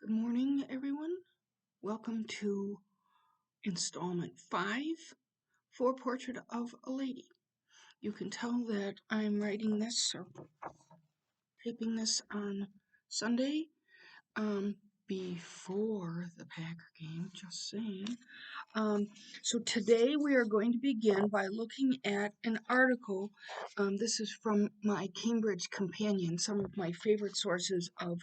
Good morning, everyone. Welcome to installment 5 for Portrait of a Lady. You can tell that I'm writing this or taping this on Sunday before the Packer game, just saying. So today we are going to begin by looking at an article. This is from my Cambridge Companion, some of my favorite sources of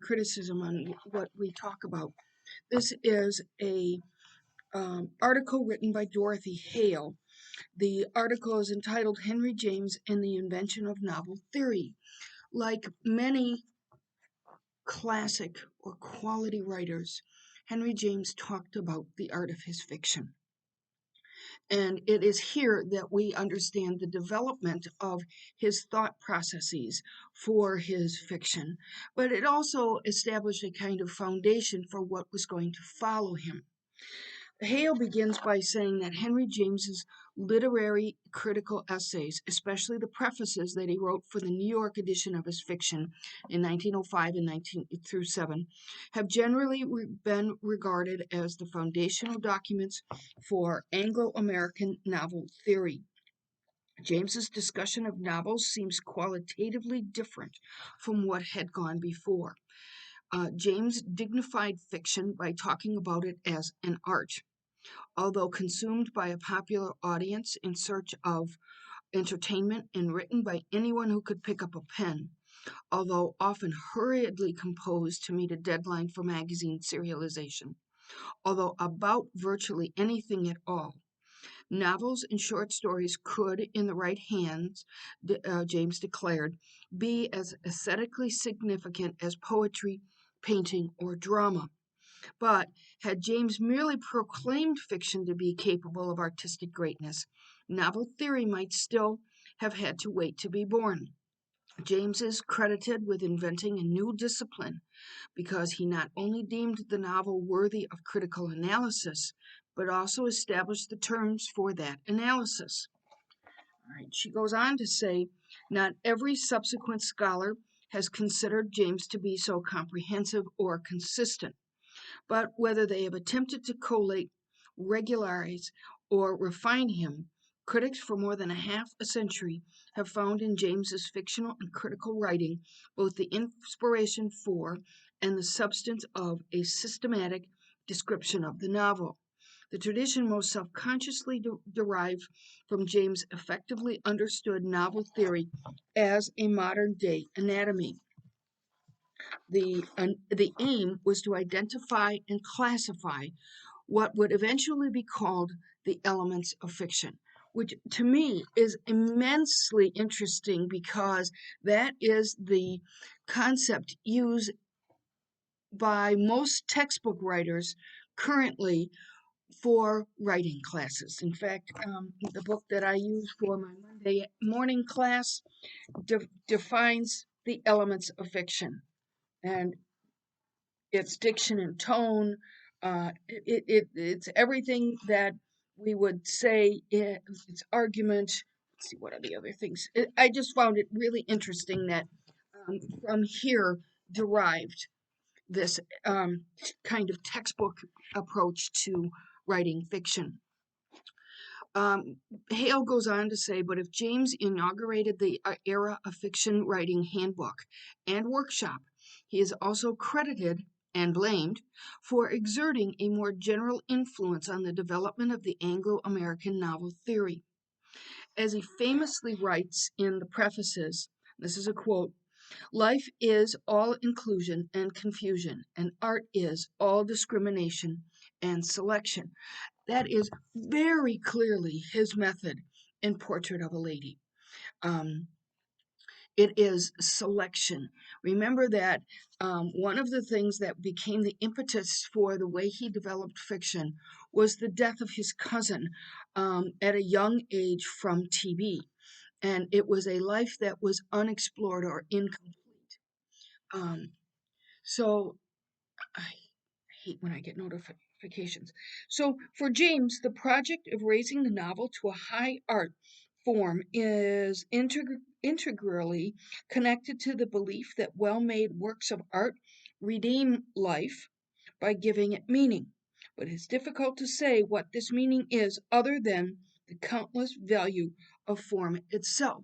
criticism on what we talk about. This is a article written by Dorothy Hale. The article is entitled Henry James and the Invention of Novel Theory. Like many classic or quality writers, Henry James talked about the art of his fiction. And it is here that we understand the development of his thought processes for his fiction. But it also established a kind of foundation for what was going to follow him. Hale begins by saying that Henry James's literary critical essays, especially the prefaces that he wrote for the New York edition of his fiction in 1905 and 1907, have generally been regarded as the foundational documents for Anglo-American novel theory. James's discussion of novels seems qualitatively different from what had gone before. James dignified fiction by talking about it as an art. Although consumed by a popular audience in search of entertainment and written by anyone who could pick up a pen, although often hurriedly composed to meet a deadline for magazine serialization, although about virtually anything at all, novels and short stories could, in the right hands, James declared, be as aesthetically significant as poetry, painting, or drama. But had James merely proclaimed fiction to be capable of artistic greatness, novel theory might still have had to wait to be born. James is credited with inventing a new discipline because he not only deemed the novel worthy of critical analysis, but also established the terms for that analysis. All right, she goes on to say, not every subsequent scholar has considered James to be so comprehensive or consistent. But whether they have attempted to collate, regularize, or refine him, critics for more than a half a century have found in James's fictional and critical writing both the inspiration for and the substance of a systematic description of the novel. The tradition most self-consciously derived from James' effectively understood novel theory as a modern-day anatomy. The aim was to identify and classify what would eventually be called the elements of fiction, which to me is immensely interesting because that is the concept used by most textbook writers currently for writing classes. In fact, the book that I use for my Monday morning class defines the elements of fiction. And it's diction and tone. It's everything that we would say. It's argument. Let's see, what are the other things? I just found it really interesting that from here derived this kind of textbook approach to writing fiction. Hale goes on to say, but if James inaugurated the era of fiction writing handbook and workshop, he is also credited and blamed for exerting a more general influence on the development of the Anglo-American novel theory. As he famously writes in the prefaces, this is a quote, life is all inclusion and confusion, and art is all discrimination and selection. That is very clearly his method in Portrait of a Lady. Um, it is selection. Remember that one of the things that became the impetus for the way he developed fiction was the death of his cousin at a young age from TB. And it was a life that was unexplored or incomplete. Um, so I hate when I get notifications. So for James, the project of raising the novel to a high art form is integrally connected to the belief that well-made works of art redeem life by giving it meaning. But it's difficult to say what this meaning is other than the countless value of form itself.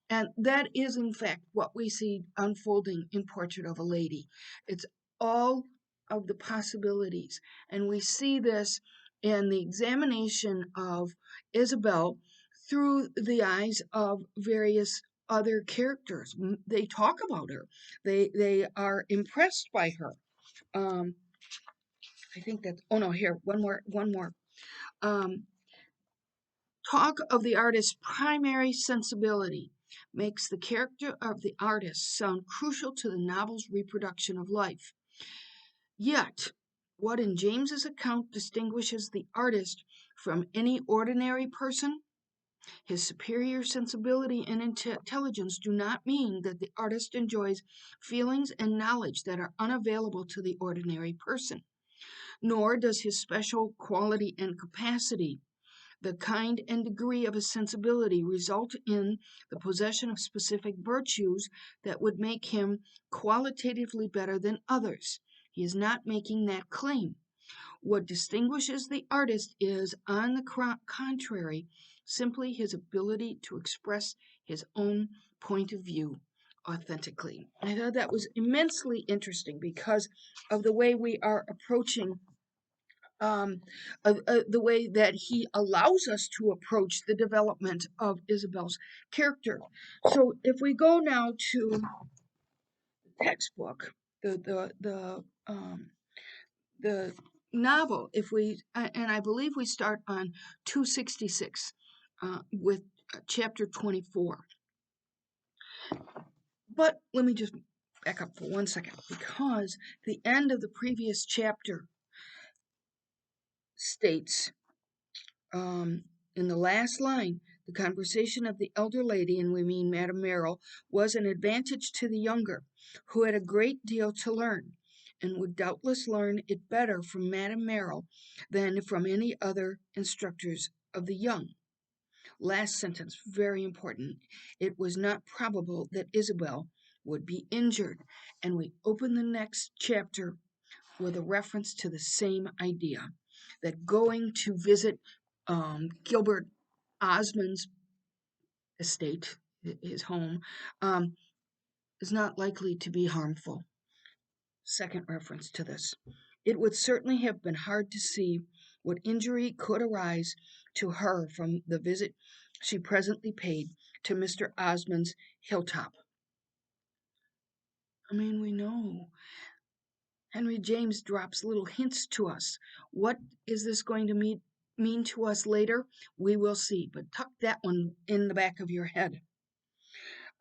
And that is, in fact, what we see unfolding in Portrait of a Lady. It's all of the possibilities. And we see this in the examination of Isabel through the eyes of various other characters. They talk about her, they are impressed by her. Um, I think that's, oh no, here, one more. Um, Talk of the artist's primary sensibility makes the character of the artist sound crucial to the novel's reproduction of life. Yet, what in James's account distinguishes the artist from any ordinary person? His superior sensibility and intelligence do not mean that the artist enjoys feelings and knowledge that are unavailable to the ordinary person, nor does his special quality and capacity, the kind and degree of his sensibility, result in the possession of specific virtues that would make him qualitatively better than others. He is not making that claim. What distinguishes the artist is, on the contrary, simply his ability to express his own point of view authentically. I thought that was immensely interesting because of the way we are approaching the way that he allows us to approach the development of Isabel's character. So if we go now to the textbook, the novel, if we and I believe we start on 266 with chapter 24. But let me just back up for 1 second, because the end of the previous chapter states, in the last line, the conversation of the elder lady, and we mean Madame Merrill, was an advantage to the younger, who had a great deal to learn, and would doubtless learn it better from Madame Merrill than from any other instructors of the young. Last sentence, very important. It was not probable that Isabel would be injured. And we open the next chapter with a reference to the same idea, that going to visit Gilbert Osmond's estate, his home, is not likely to be harmful. Second reference to this. It would certainly have been hard to see what injury could arise to her from the visit she presently paid to Mr. Osmond's hilltop. I mean, we know. Henry James drops little hints to us. What is this going to mean to us later? We will see, but tuck that one in the back of your head.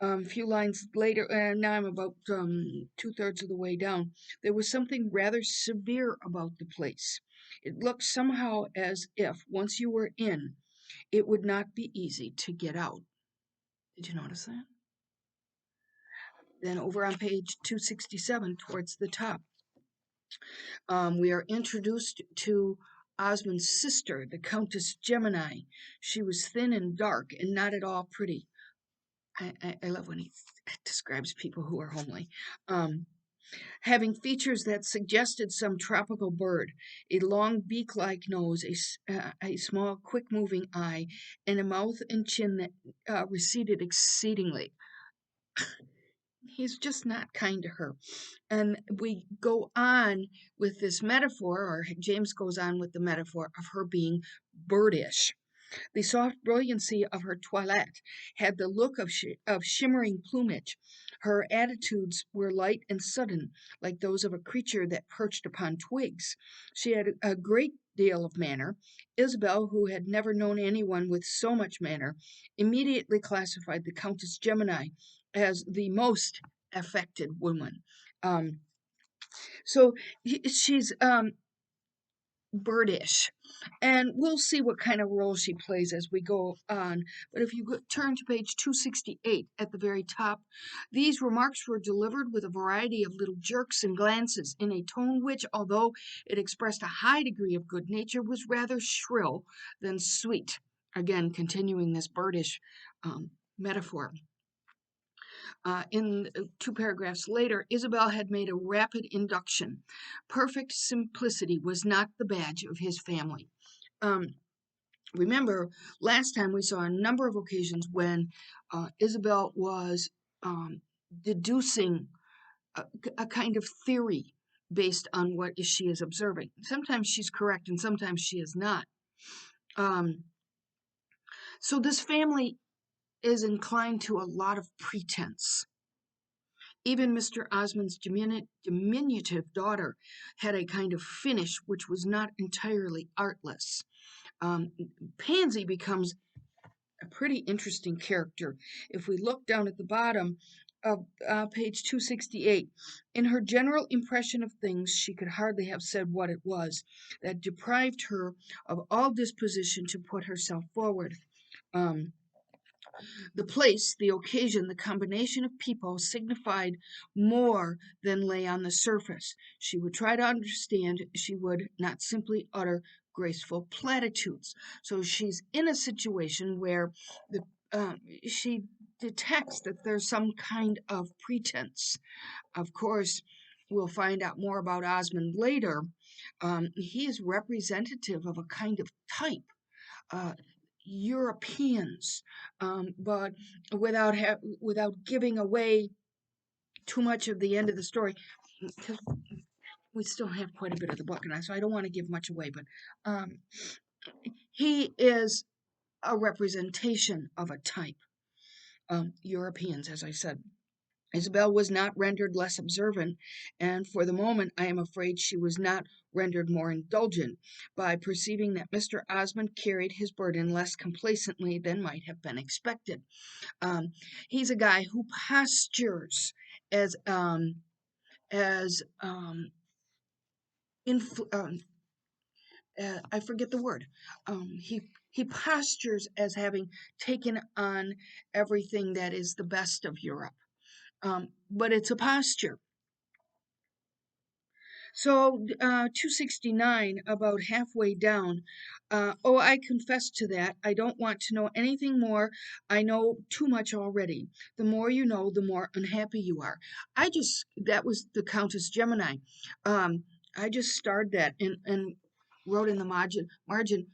A few lines later, now I'm about 2/3 of the way down, there was something rather severe about the place. It looked somehow as if, once you were in, it would not be easy to get out. Did you notice that? Then over on page 267, towards the top, we are introduced to Osmond's sister, the Countess Gemini. She was thin and dark and not at all pretty. I love when he describes people who are homely. Having features that suggested some tropical bird, a long beak-like nose, a small, quick-moving eye, and a mouth and chin that receded exceedingly. He's just not kind to her. And we go on with this metaphor, or James goes on with the metaphor of her being birdish. The soft brilliancy of her toilette had the look of shimmering plumage. Her attitudes were light and sudden, like those of a creature that perched upon twigs. She had a great deal of manner. Isabel, who had never known anyone with so much manner, immediately classified the Countess Gemini as the most affected woman. Um, so she's birdish. And we'll see what kind of role she plays as we go on. But if you turn to page 268 at the very top, these remarks were delivered with a variety of little jerks and glances in a tone which, although it expressed a high degree of good nature, was rather shrill than sweet. Again, continuing this birdish metaphor. In 2 paragraphs later, Isabel had made a rapid induction. Perfect simplicity was not the badge of his family. Um, Remember, last time we saw a number of occasions when Isabel was deducing a kind of theory based on what she is observing. Sometimes she's correct and sometimes she is not. Um, so this family is inclined to a lot of pretense. Even Mr. Osmond's diminutive daughter had a kind of finish which was not entirely artless. Pansy becomes a pretty interesting character. If we look down at the bottom of page 268, in her general impression of things, she could hardly have said what it was that deprived her of all disposition to put herself forward. Um, the place, the occasion, the combination of people signified more than lay on the surface. She would try to understand, she would not simply utter graceful platitudes. So she's in a situation where the she detects that there's some kind of pretense. Of course, we'll find out more about Osmond later. He is representative of a kind of type. Uh, Europeans, but without giving away too much of the end of the story, because we still have quite a bit of the book, and so I don't want to give much away. But he is a representation of a type. Europeans, as I said. Isabel was not rendered less observant, and for the moment I am afraid she was not rendered more indulgent, by perceiving that Mr. Osmond carried his burden less complacently than might have been expected. He's a guy who postures as as influ- I forget the word. He postures as having taken on everything that is the best of Europe, but it's a posture. So, 269, about halfway down. Oh, I confess to that. I don't want to know anything more. I know too much already. The more you know, the more unhappy you are. That was the Countess Gemini. Um, I just starred that and wrote in the margin,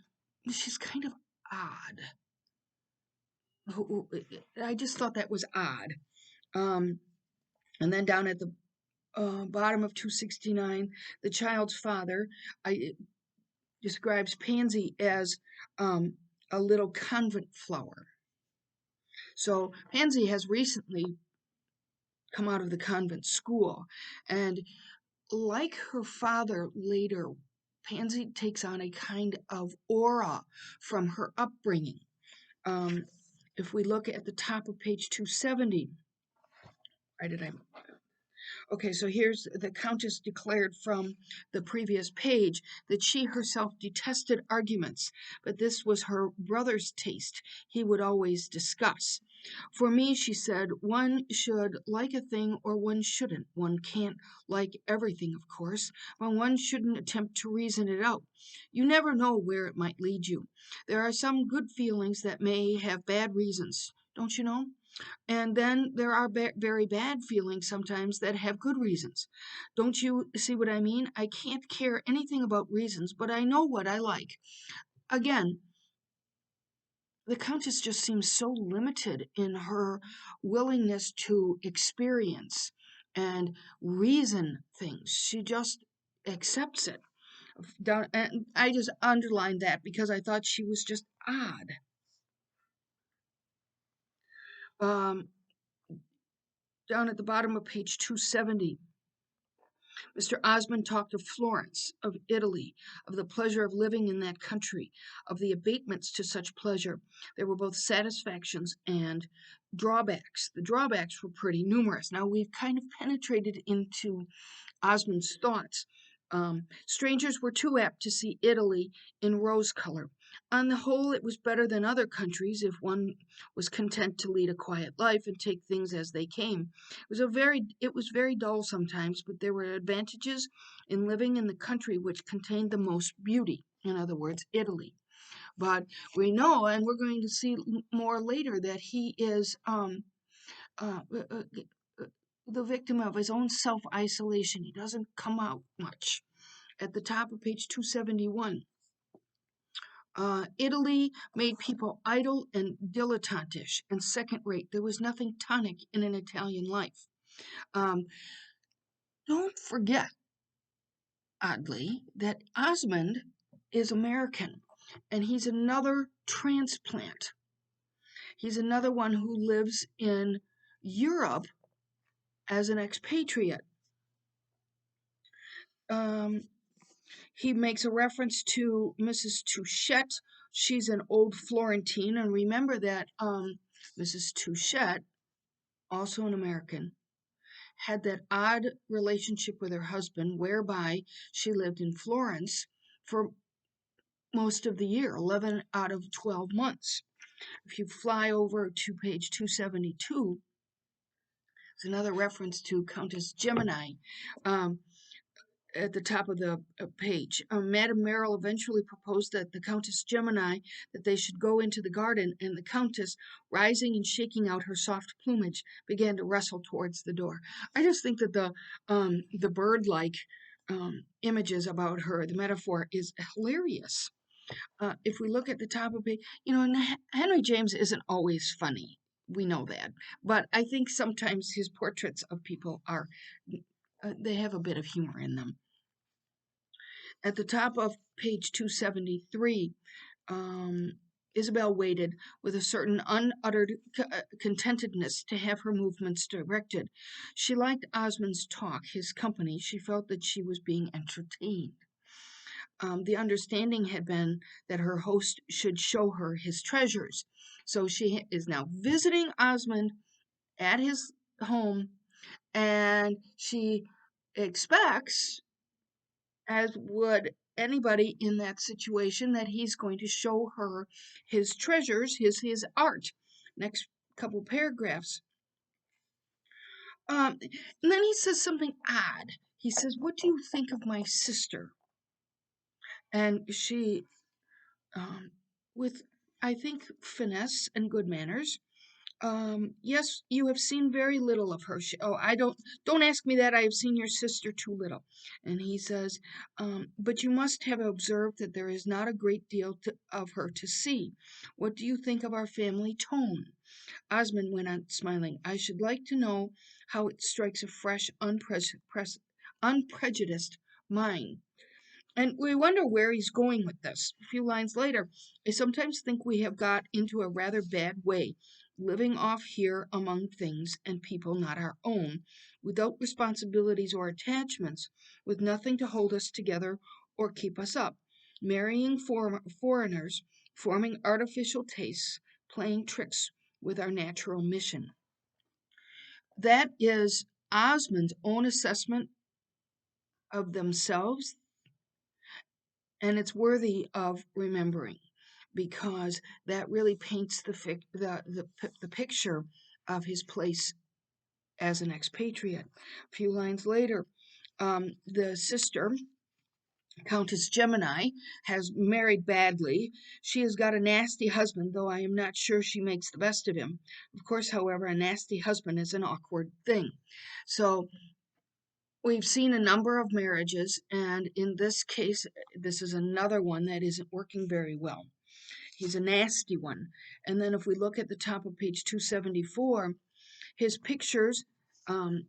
she's kind of odd. I just thought that was odd. Um, and then down at the bottom of 269, the child's father describes Pansy as a little convent flower. So Pansy has recently come out of the convent school, and like her father later, Pansy takes on a kind of aura from her upbringing. Um, if we look at the top of page 270, why did I Okay, so here's the Countess declared from the previous page that she herself detested arguments, but this was her brother's taste he would always discuss. For me, she said, one should like a thing or one shouldn't. One can't like everything, of course, but one shouldn't attempt to reason it out. You never know where it might lead you. There are some good feelings that may have bad reasons, don't you know? And then there are very bad feelings sometimes that have good reasons. Don't you see what I mean? I can't care anything about reasons, but I know what I like. Again, the Countess just seems so limited in her willingness to experience and reason things. She just accepts it. And I just underlined that because I thought she was just odd. Um, Down at the bottom of page 270, Mr. Osmond talked of Florence, of Italy, of the pleasure of living in that country, of the abatements to such pleasure. There were both satisfactions and drawbacks. The drawbacks were pretty numerous. Now we've kind of penetrated into Osmond's thoughts. Strangers were too apt to see Italy in rose color. On the whole, it was better than other countries if one was content to lead a quiet life and take things as they came. It was very dull sometimes, but there were advantages in living in the country which contained the most beauty. In other words, Italy. But we know, and we're going to see more later, that he is uh, uh, uh, the victim of his own self-isolation. He doesn't come out much. At the top of page 271, Italy made people idle and dilettantish and second rate. There was nothing tonic in an Italian life. Um, don't forget, oddly, that Osmond is American and he's another transplant. He's another one who lives in Europe as an expatriate. Um, he makes a reference to Mrs. Touchette. She's an old Florentine, and remember that Mrs. Touchette, also an American, had that odd relationship with her husband whereby she lived in Florence for most of the year, 11 out of 12 months. If you fly over to page 272, it's another reference to Countess Gemini. Um, at the top of the page. Madame Merrill eventually proposed that the Countess Gemini that they should go into the garden, and the Countess, rising and shaking out her soft plumage, began to wrestle towards the door. I just think that the bird-like images about her, the metaphor, is hilarious. If we look at the top of it, and Henry James isn't always funny. We know that, but I think sometimes his portraits of people are they have a bit of humor in them. At the top of page 273, Isabel waited with a certain unuttered contentedness to have her movements directed. She liked Osmond's talk, his company. She felt that she was being entertained. The understanding had been that her host should show her his treasures. So she is now visiting Osmond at his home, and she expects, as would anybody in that situation, that he's going to show her his treasures, his art. Next couple paragraphs. And then he says something odd. He says, "What do you think of my sister?" And she, with, I think, finesse and good manners, yes, you have seen very little of her. I don't ask me that. I have seen your sister too little. And he says, but you must have observed that there is not a great deal of her to see. What do you think of our family tone? Osmond went on smiling. I should like to know how it strikes a fresh, unprejudiced mind. And we wonder where he's going with this. A few lines later, I sometimes think we have got into a rather bad way, living off here among things and people not our own, without responsibilities or attachments, with nothing to hold us together or keep us up, marrying foreigners, forming artificial tastes, playing tricks with our natural mission. That is Osmond's own assessment of themselves, and it's worthy of remembering because that really paints the picture of his place as an expatriate. A few lines later, the sister, Countess Gemini, has married badly. She has got a nasty husband, though I am not sure she makes the best of him. Of course, however, a nasty husband is an awkward thing. So we've seen a number of marriages, and in this case, this is another one that isn't working very well. He's a nasty one. And then if we look at the top of page 274, his pictures, and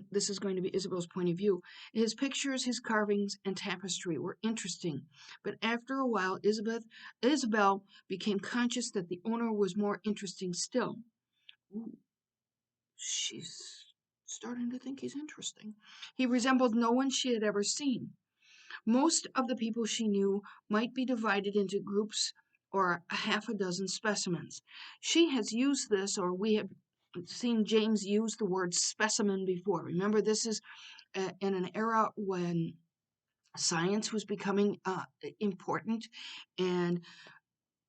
this is going to be Isabel's point of view, his pictures, his carvings, and tapestry were interesting. But after a while, Isabel became conscious that the owner was more interesting still. Ooh, she's starting to think he's interesting. He resembled no one she had ever seen. Most of the people she knew might be divided into groups or a half a dozen specimens. She has used this, or we have seen James use the word specimen before. Remember, this is in an era when science was becoming important, and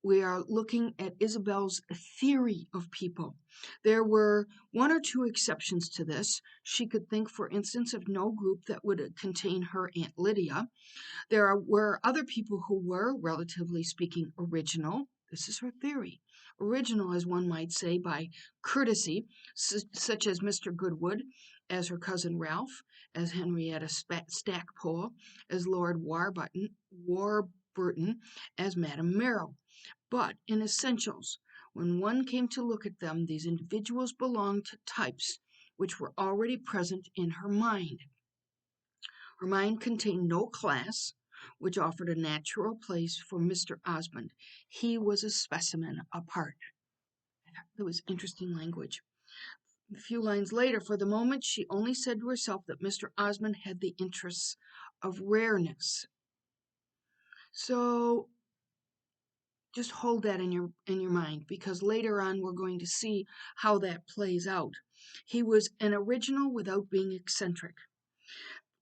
we are looking at Isabel's theory of people. There were one or two exceptions to this. She could think, for instance, of no group that would contain her Aunt Lydia. Were other people who were, relatively speaking, original. This is her theory. original, as one might say, by courtesy, such as Mr. Goodwood as her cousin Ralph, as Henrietta Stackpole, as Lord Warburton, as Madame Merrill. But in essentials, when one came to look at them, these individuals belonged to types which were already present in her mind. Her mind contained no class, which offered a natural place for Mr. Osmond. He was a specimen apart. That was interesting language. A few lines later, for the moment, she only said to herself that Mr. Osmond had the interests of rareness. So just hold that in your mind, because later on we're going to see how that plays out. He was an original without being eccentric.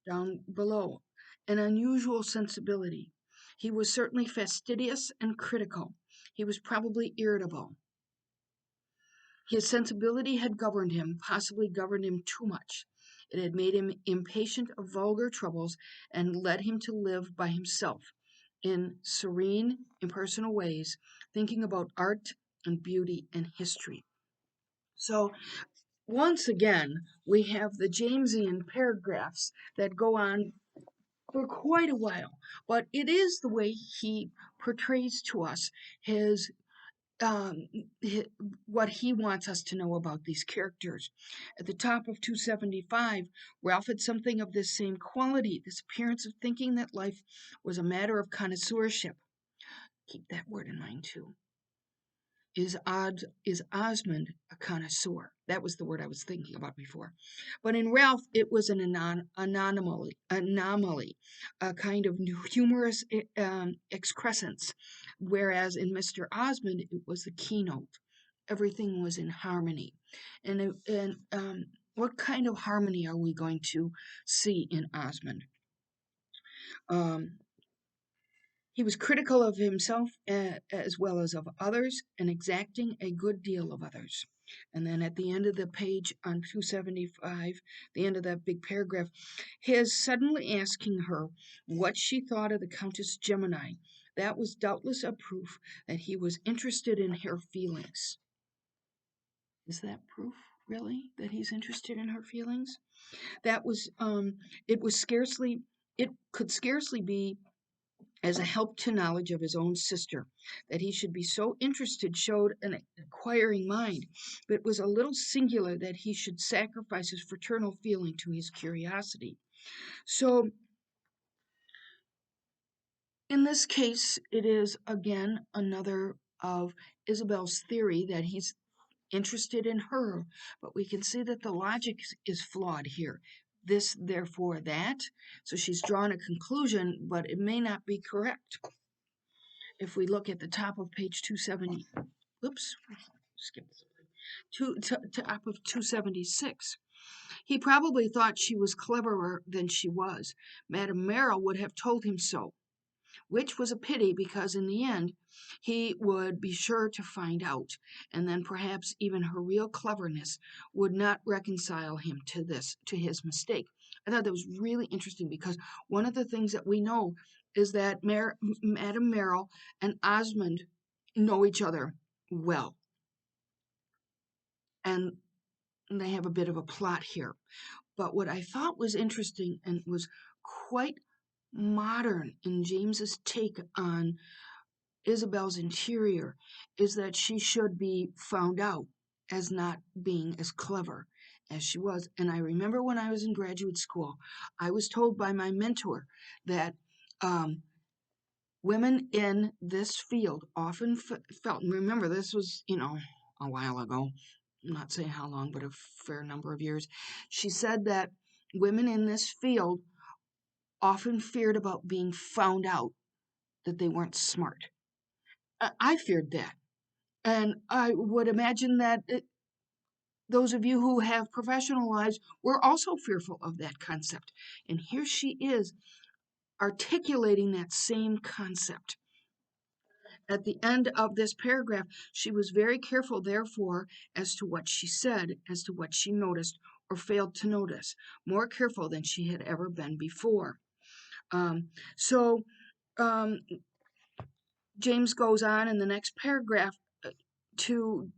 Down below, an unusual sensibility. He was certainly fastidious and critical. He was probably irritable. His sensibility had governed him, possibly governed him too much. It had made him impatient of vulgar troubles and led him to live by himself in serene, impersonal ways, thinking about art and beauty and history. So, once again, we have the Jamesian paragraphs that go on for quite a while, but it is the way he portrays to us his, um, hi what he wants us to know about these characters. At the top of 275, Ralph had something of this same quality, this appearance of thinking that life was a matter of connoisseurship. Keep that word in mind too. Is Osmond a connoisseur? That was the word I was thinking about before. But in Ralph, it was an anomaly, a kind of humorous excrescence, whereas in Mr. Osmond, it was the keynote. Everything was in harmony. And what kind of harmony are we going to see in Osmond? Um, He was critical of himself as well as of others, and exacting a good deal of others. And then at the end of the page on 275, the end of that big paragraph, his suddenly asking her what she thought of the Countess Gemini. That was doubtless a proof that he was interested in her feelings. Is that proof, really, that he's interested in her feelings? That was, it could scarcely be as a help to knowledge of his own sister. That he should be so interested showed an inquiring mind, but it was a little singular that he should sacrifice his fraternal feeling to his curiosity. So, in this case, it is again another of Isabel's theory that he's interested in her, but we can see that the logic is flawed here. This, therefore, that. So she's drawn a conclusion, but it may not be correct. If we look at the top of page 270, oops, skipped something, top of 276. He probably thought she was cleverer than she was. Madame Merrill would have told him so, which was a pity because in the end he would be sure to find out, and then perhaps even her real cleverness would not reconcile him to his mistake. I thought that was really interesting because one of the things that we know is that Madame Merrill and Osmond know each other well, and they have a bit of a plot here. But what I thought was interesting and was quite modern in James's take on Isabel's interior is that she should be found out as not being as clever as she was. And I remember when I was in graduate school, I was told by my mentor that women in this field often felt, and remember, this was, a while ago, I'm not saying how long, but a fair number of years. She said that women in this field often feared about being found out that they weren't smart. I feared that. And I would imagine that those of you who have professional lives were also fearful of that concept. And here she is articulating that same concept. At the end of this paragraph, she was very careful, therefore, as to what she said, as to what she noticed or failed to notice, more careful than she had ever been before. So James goes on in the next paragraph to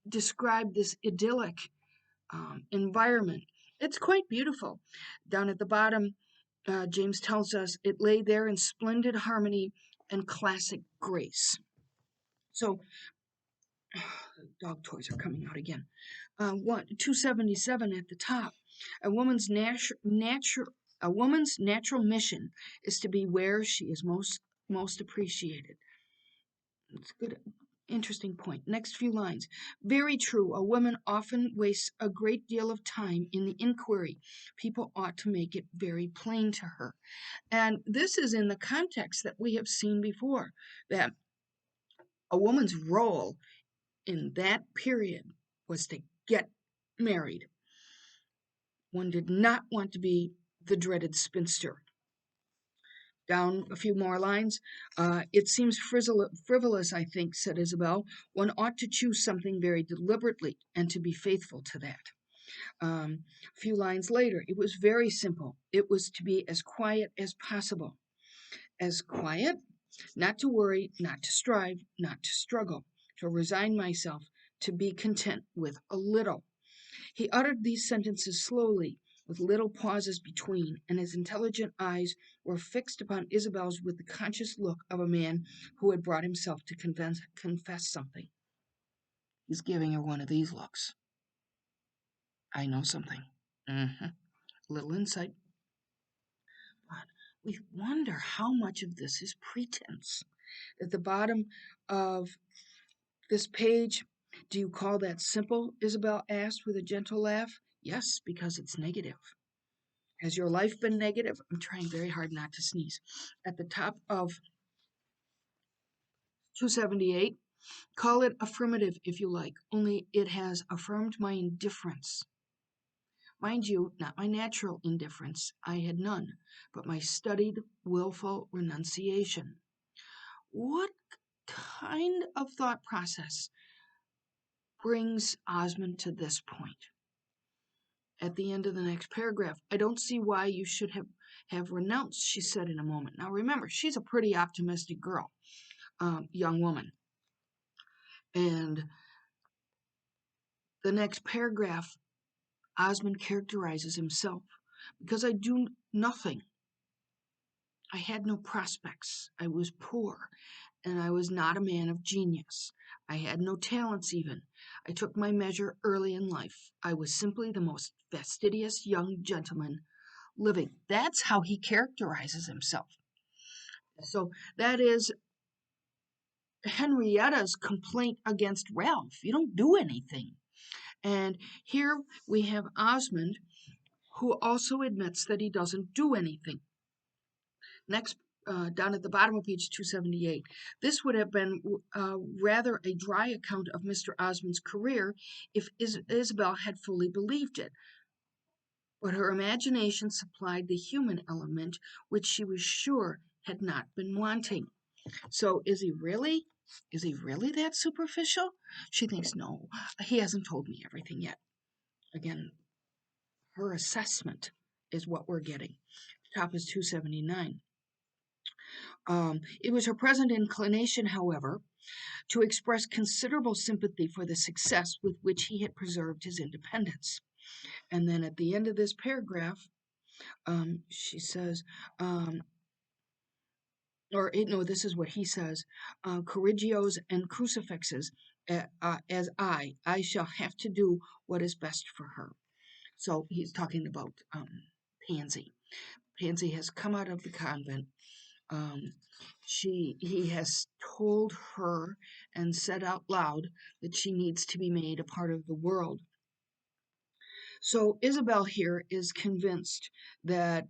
describe this idyllic environment. It's quite beautiful. Down at the bottom, James tells us it lay there in splendid harmony and classic grace. So, dog toys are coming out again. 277 at the top. A woman's natural mission is to be where she is most appreciated. It's good, interesting point. Next few lines. Very true. A woman often wastes a great deal of time in the inquiry. People ought to make it very plain to her. And this is in the context that we have seen before, that a woman's role in that period was to get married. One did not want to be the dreaded spinster. Down a few more lines. It seems frivolous, I think, said Isabel. One ought to choose something very deliberately and to be faithful to that. A few lines later, it was very simple. It was to be as quiet as possible. As quiet, not to worry, not to strive, not to struggle, to resign myself, to be content with a little. He uttered these sentences slowly, with little pauses between, and his intelligent eyes were fixed upon Isabel's with the conscious look of a man who had brought himself to confess something. He's giving her one of these looks. I know something. Little insight. But we wonder how much of this is pretense. At the bottom of this page, do you call that simple? Isabel asked with a gentle laugh. Yes, because it's negative. Has your life been negative? I'm trying very hard not to sneeze. At the top of 278, call it affirmative if you like, only it has affirmed my indifference. Mind you, not my natural indifference, I had none, but my studied, willful renunciation. What kind of thought process brings Osmond to this point? At the end of the next paragraph, I don't see why you should have renounced, she said in a moment. Now remember, she's a pretty optimistic girl, young woman. And the next paragraph, Osmond characterizes himself. Because I do nothing. I had no prospects. I was poor, and I was not a man of genius. I had no talents even. I took my measure early in life. I was simply the most fastidious young gentleman living. That's how he characterizes himself. So that is Henrietta's complaint against Ralph. You don't do anything. And here we have Osmond, who also admits that he doesn't do anything. Next, down at the bottom of page 278, this would have been rather a dry account of Mr. Osmond's career if Isabel had fully believed it. But her imagination supplied the human element, which she was sure had not been wanting. So is he really that superficial? She thinks, no, he hasn't told me everything yet. Again, her assessment is what we're getting. Top is 279. It was her present inclination, however, to express considerable sympathy for the success with which he had preserved his independence. And then at the end of this paragraph, she says, this is what he says, corrigios and crucifixes, as I shall have to do what is best for her. So he's talking about Pansy. Pansy has come out of the convent. He has told her and said out loud that she needs to be made a part of the world. So Isabel here is convinced that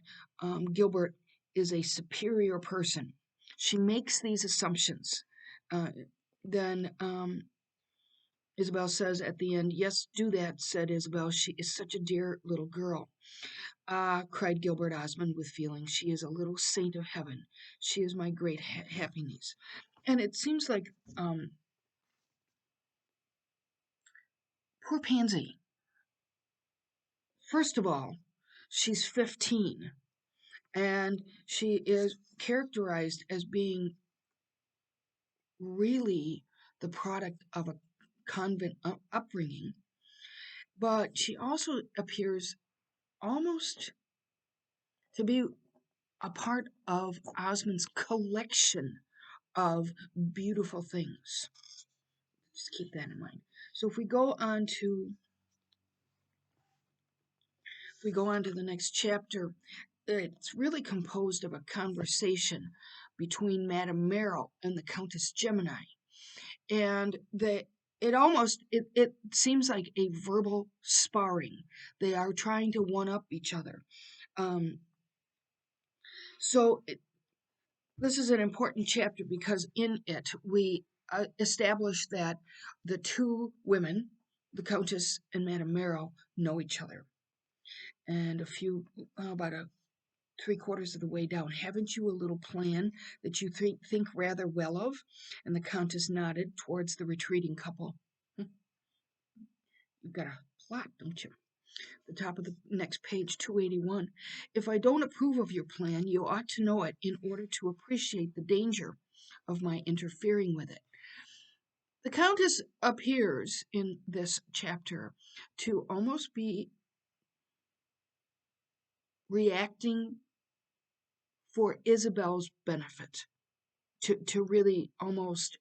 Gilbert is a superior person. She makes these assumptions. Then Isabel says at the end, yes, do that, said Isabel. She is such a dear little girl. Ah, cried Gilbert Osmond with feeling, she is a little saint of heaven. She is my great happiness. And it seems like poor Pansy. First of all, she's 15, and she is characterized as being really the product of a convent upbringing, but she also appears almost to be a part of Osmond's collection of beautiful things. Just keep that in mind. So if we go on to the next chapter, it's really composed of a conversation between Madame Merrill and the Countess Gemini. And it seems like a verbal sparring. They are trying to one up each other. Um, so this is an important chapter because in it we establish that the two women, the Countess and Madame Merrill, know each other. And about a 3/4 of the way down, haven't you a little plan that you think rather well of? And the Countess nodded towards the retreating couple. You've got a plot, don't you? The top of the next page, 281. If I don't approve of your plan, you ought to know it in order to appreciate the danger of my interfering with it. The Countess appears in this chapter to almost be reacting for Isabel's benefit, to really almost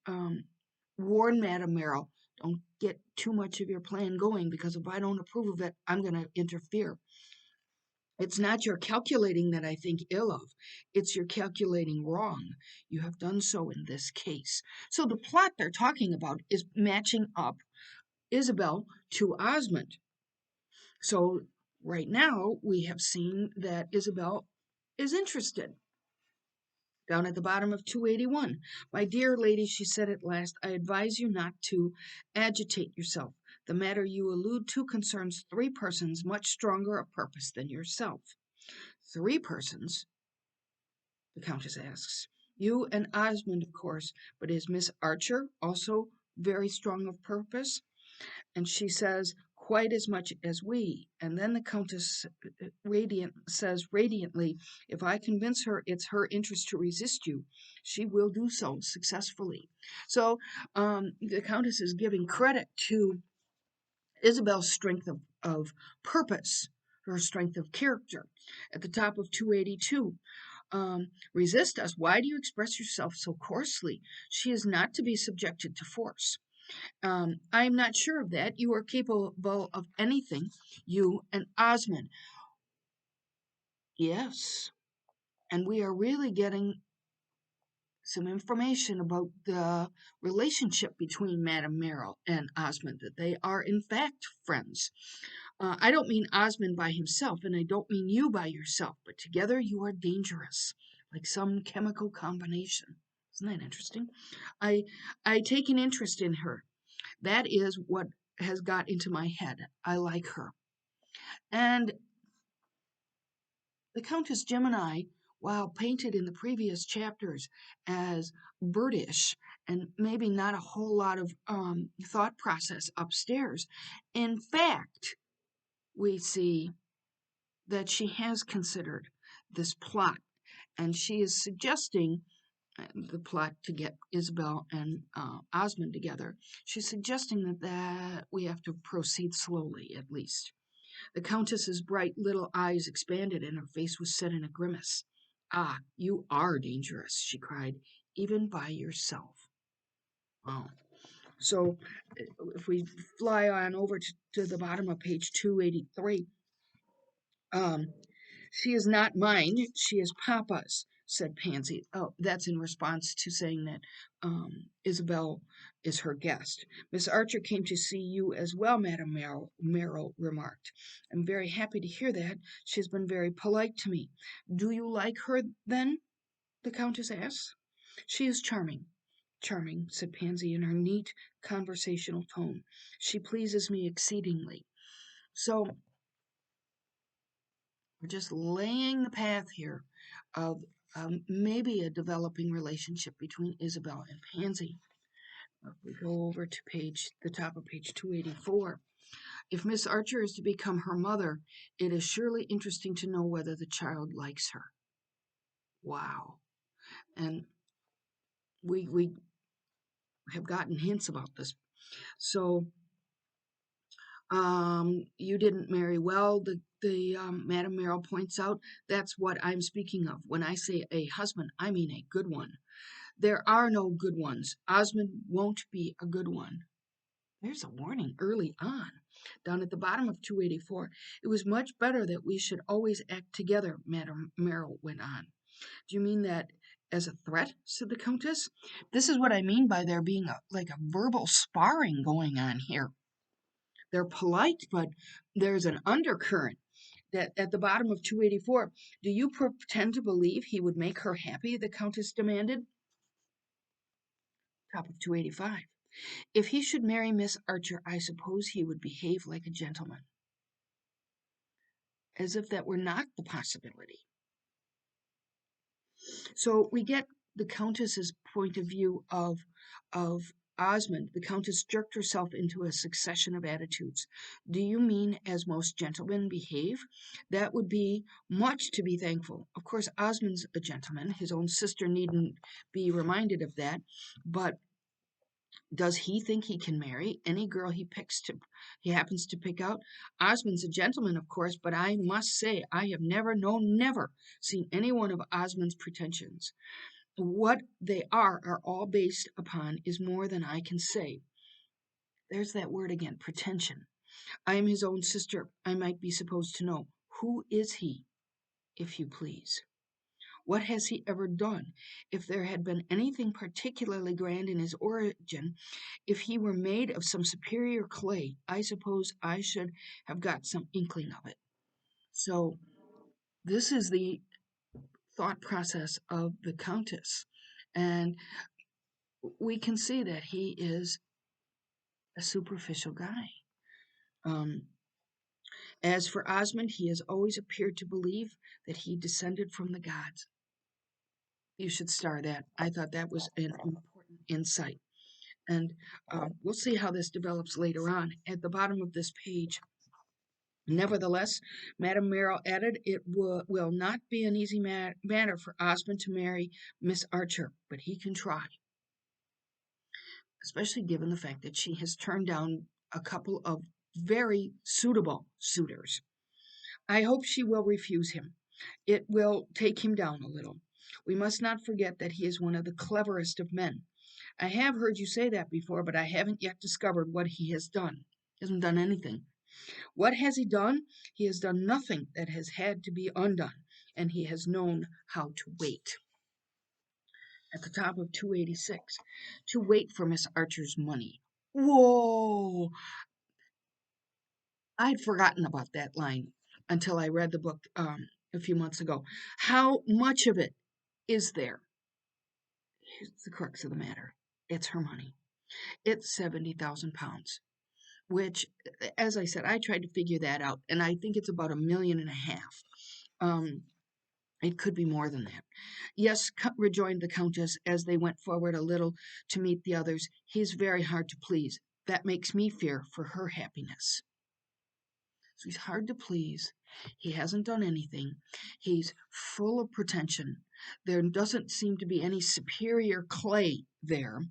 warn Madame Merrill, don't get too much of your plan going, because if I don't approve of it, I'm going to interfere. It's not your calculating that I think ill of. It's your calculating wrong. You have done so in this case. So the plot they're talking about is matching up Isabel to Osmond. So right now we have seen that Isabel is interested. Down at the bottom of 281. My dear lady, she said at last, I advise you not to agitate yourself. The matter you allude to concerns 3 persons much stronger of purpose than yourself. 3 persons? The Countess asks. You and Osmond, of course, but is Miss Archer also very strong of purpose? And she says, quite as much as we. And then the Countess says radiantly, if I convince her it's her interest to resist you, she will do so successfully. So the Countess is giving credit to Isabel's strength of purpose, her strength of character. At the top of 282, resist us. Why do you express yourself so coarsely? She is not to be subjected to force. I am not sure of that. You are capable of anything, you and Osmond. Yes, and we are really getting some information about the relationship between Madame Merrill and Osmond, that they are in fact friends. I don't mean Osmond by himself, and I don't mean you by yourself, but together you are dangerous, like some chemical combination. Isn't that interesting? I I take an interest in her. That is what has got into my head. I like her. And the Countess Gemini, while painted in the previous chapters as birdish and maybe not a whole lot of thought process upstairs, in fact, we see that she has considered this plot, and she is suggesting the plot to get Isabel and Osmond together. She's suggesting that we have to proceed slowly, at least. The Countess's bright little eyes expanded, and her face was set in a grimace. Ah, you are dangerous, she cried, even by yourself. Wow. So if we fly on over to the bottom of page 283, um, she is not mine, she is Papa's, said Pansy. Oh, that's in response to saying that Isabel is her guest. Miss Archer came to see you as well, Madame Merrill remarked. I'm very happy to hear that. She has been very polite to me. Do you like her, then? The Countess asked. She is charming. Charming, said Pansy in her neat conversational tone. She pleases me exceedingly. So we're just laying the path here of maybe a developing relationship between Isabel and Pansy. If we go over to the top of page 284. If Miss Archer is to become her mother, it is surely interesting to know whether the child likes her. Wow. And we have gotten hints about this So you didn't marry well. The Madam Merrill points out that's what I'm speaking of. When I say a husband, I mean a good one. There are no good ones. Osmond won't be a good one. There's a warning early on. Down at the bottom of 284, it was much better that we should always act together, Madame Merrill went on. Do you mean that as a threat? Said the Countess. This is what I mean by there being like a verbal sparring going on here. They're polite, but there's an undercurrent that at the bottom of 284. Do you pretend to believe he would make her happy? The Countess demanded. Top of 285. If he should marry Miss Archer, I suppose he would behave like a gentleman. As if that were not the possibility. So we get the Countess's point of view of Osmond. The Countess jerked herself into a succession of attitudes. Do you mean as most gentlemen behave? That would be much to be thankful. Of course, Osmond's a gentleman. His own sister needn't be reminded of that. But does he think he can marry any girl he happens to pick out? Osmond's a gentleman, of course, but I must say I have never, no, never seen any one of Osmond's pretensions. What they are all based upon is more than I can say. There's that word again, pretension. I am his own sister. I might be supposed to know. Who is he, if you please? What has he ever done? If there had been anything particularly grand in his origin, if he were made of some superior clay, I suppose I should have got some inkling of it. So, this is the thought process of the Countess. And we can see that he is a superficial guy. Um, as for Osmond, he has always appeared to believe that he descended from the gods. You should star that. I thought that was an important insight. And we'll see how this develops later on. At the bottom of this page, nevertheless, Madame Merrill added, it will not be an easy matter for Osmond to marry Miss Archer, but he can try, especially given the fact that she has turned down a couple of very suitable suitors. I hope she will refuse him. It will take him down a little. We must not forget that he is one of the cleverest of men. I have heard you say that before, but I haven't yet discovered what he has done. He hasn't done anything. What has he done? He has done nothing that has had to be undone, and he has known how to wait. At the top of 286, to wait for Miss Archer's money. Whoa! I'd forgotten about that line until I read the book a few months ago. How much of it is there? Here's the crux of the matter. It's her money. It's 70,000 pounds, which, as I said, I tried to figure that out, and I think it's about 1.5 million. It could be more than that. Yes, rejoined the Countess as they went forward a little to meet the others. He's very hard to please. That makes me fear for her happiness. So he's hard to please. He hasn't done anything. He's full of pretension. There doesn't seem to be any superior clay there.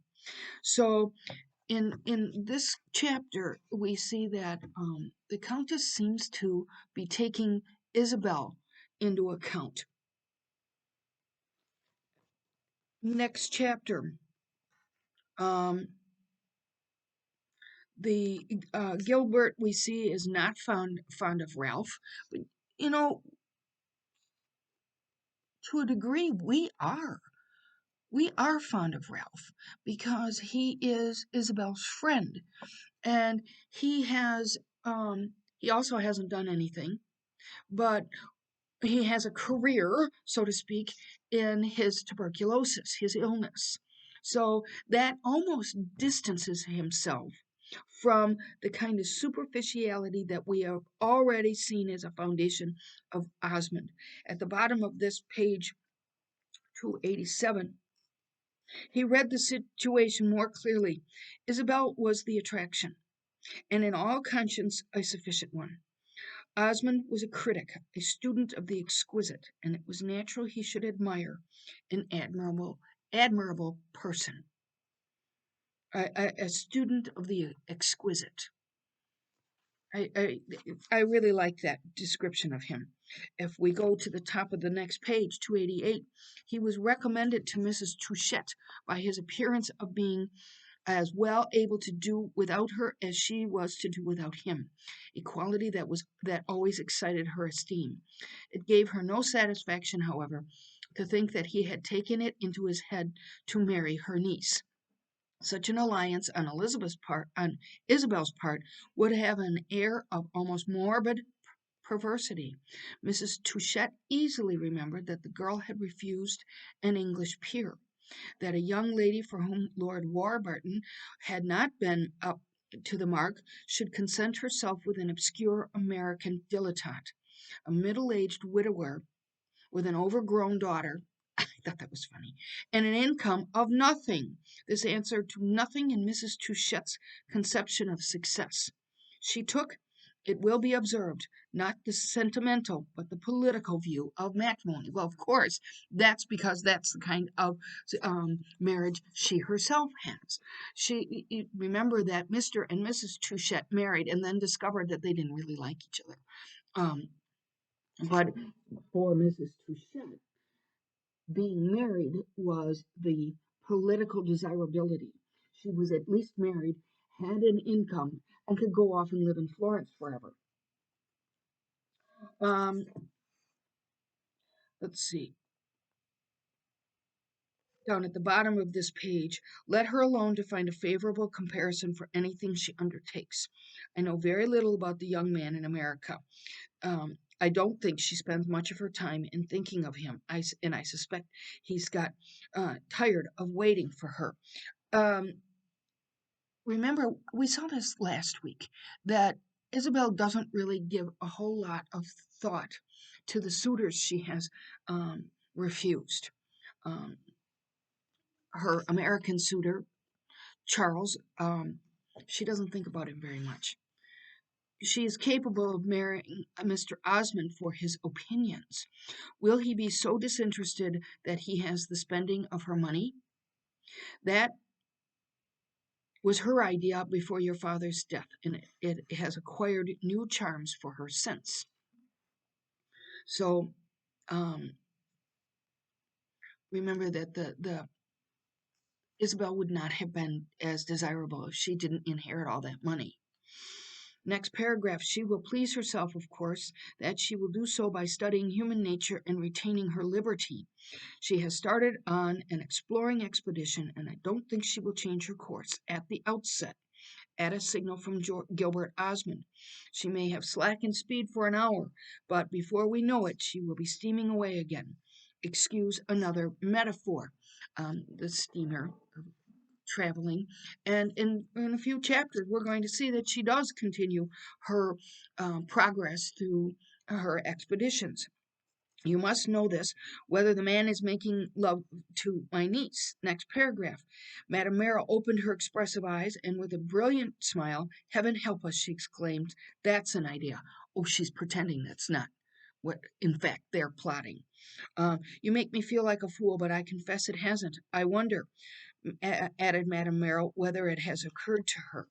So in this chapter, we see that the Countess seems to be taking Isabel into account. Next chapter, um, the Gilbert we see is not fond of Ralph, but you know, to a degree, we are fond of Ralph because he is Isabel's friend, and he also hasn't done anything, but he has a career, so to speak, in his tuberculosis, his illness. So that almost distances himself from the kind of superficiality that we have already seen as a foundation of Osmond. At the bottom of this page 287, he read the situation more clearly. Isabel was the attraction, and in all conscience a sufficient one. Osmond was a critic, a student of the exquisite, and it was natural he should admire an admirable person. a student of the exquisite. I, I, I really like that description of him. If we go to the top of the next page, 288, he was recommended to Mrs. Touchette by his appearance of being as well able to do without her as she was to do without him, a quality that always excited her esteem. It gave her no satisfaction, however, to think that he had taken it into his head to marry her niece. Such an alliance on Isabel's part, would have an air of almost morbid perversity. Mrs. Touchette easily remembered that the girl had refused an English peer, that a young lady for whom Lord Warburton had not been up to the mark should consent herself with an obscure American dilettante, a middle-aged widower with an overgrown daughter. I thought that was funny. And an income of nothing. This answered to nothing in Mrs. Touchette's conception of success. She took, it will be observed, not the sentimental, but the political view of matrimony. Well, of course, that's because that's the kind of marriage she herself has. Remember that Mr. and Mrs. Touchette married and then discovered that they didn't really like each other. Um, but for Mrs. Touchette, being married was the political desirability. She was at least married, had an income, and could go off and live in Florence forever. Um, let's see. Down at the bottom of this page, let her alone to find a favorable comparison for anything she undertakes. I know very little about the young man in America. I don't think she spends much of her time in thinking of him, and I suspect he's got tired of waiting for her. Um, Remember, we saw this last week that Isabel doesn't really give a whole lot of thought to the suitors she has refused. Um, her American suitor, Charles, she doesn't think about him very much. She is capable of marrying Mr. Osmond for his opinions. Will he be so disinterested that he has the spending of her money? That was her idea before your father's death, and it has acquired new charms for her since. So um, remember that the Isabel would not have been as desirable if she didn't inherit all that money. Next paragraph, she will please herself, of course, that she will do so by studying human nature and retaining her liberty. She has started on an exploring expedition, and I don't think she will change her course at the outset at a signal from Gilbert Osmond. She may have slackened speed for an hour, but before we know it, she will be steaming away again. Excuse another metaphor. The steamer traveling. And in a few chapters, we're going to see that she does continue her progress through her expeditions. You must know this, whether the man is making love to my niece. Next paragraph. Madame Merrill opened her expressive eyes, and with a brilliant smile, Heaven help us, she exclaimed. That's an idea. Oh, she's pretending that's not what, in fact, they're plotting. You make me feel like a fool, but I confess it hasn't. I wonder, added Madame Merrill, whether it has occurred to her.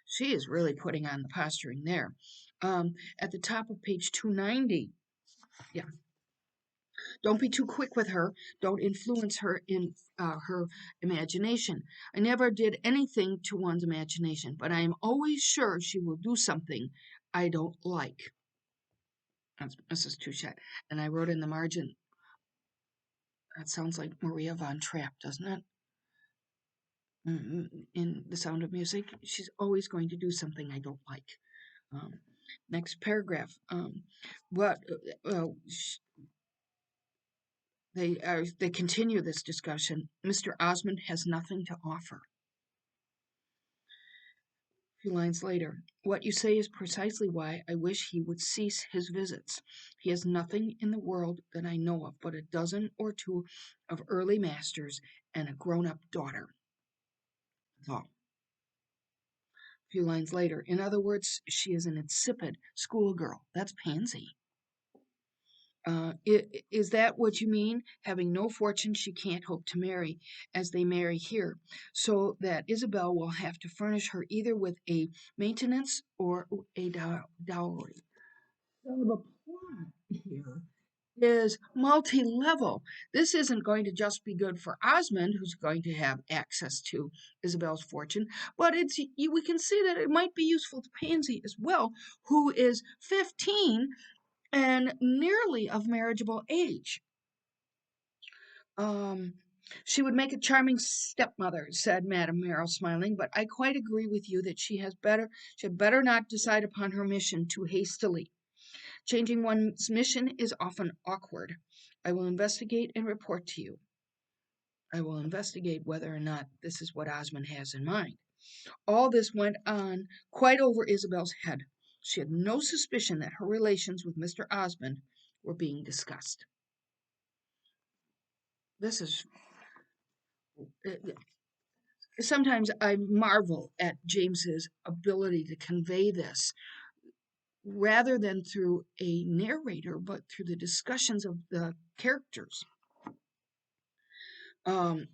She is really putting on the posturing there. At the top of page 290, yeah, don't be too quick with her. Don't influence her in her imagination. I never did anything to one's imagination, but I am always sure she will do something I don't like. That's Mrs. Touchette. And I wrote in the margin, that sounds like Maria von Trapp, doesn't it? In The Sound of Music. She's always going to do something I don't like. Um, Next paragraph. What they continue this discussion. Mr. Osmond has nothing to offer. A few lines later, what you say is precisely why I wish he would cease his visits. He has nothing in the world that I know of but a dozen or two of early masters and a grown-up daughter. That's all. A few lines later, in other words, she is an insipid schoolgirl. That's Pansy. Is that what you mean? Having no fortune, she can't hope to marry, as they marry here, so that Isabel will have to furnish her either with a maintenance or a dowry. So the plot here is multi-level. This isn't going to just be good for Osmond, who's going to have access to Isabel's fortune, but we can see that it might be useful to Pansy as well, who is 15 and nearly of marriageable age. Um, she would make a charming stepmother, said Madame Merrill, smiling, but I quite agree with you that she had better not decide upon her mission too hastily. Changing one's mission is often awkward. I will investigate and report to you. I will investigate whether or not this is what Osmond has in mind. All this went on quite over Isabel's head. She had no suspicion that her relations with Mr. Osmond were being discussed. This is sometimes I marvel at James's ability to convey this rather than through a narrator, but through the discussions of the characters. Um,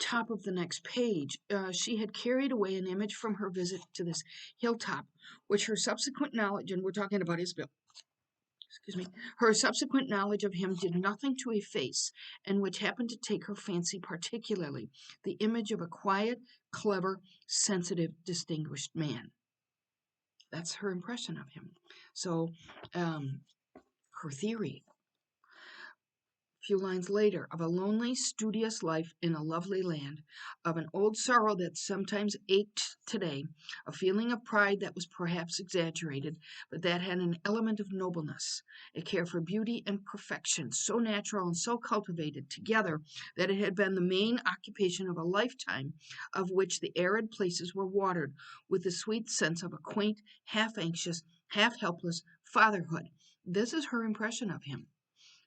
Top of the next page, she had carried away an image from her visit to this hilltop, which her subsequent knowledge, and we're talking about Isabel, excuse me, her subsequent knowledge of him did nothing to efface, and which happened to take her fancy particularly, the image of a quiet, clever, sensitive, distinguished man. That's her impression of him. So, her theory few lines later, of a lonely, studious life in a lovely land, of an old sorrow that sometimes ached today, a feeling of pride that was perhaps exaggerated, but that had an element of nobleness, a care for beauty and perfection, so natural and so cultivated together that it had been the main occupation of a lifetime, of which the arid places were watered with the sweet sense of a quaint, half anxious, half helpless fatherhood. This is her impression of him.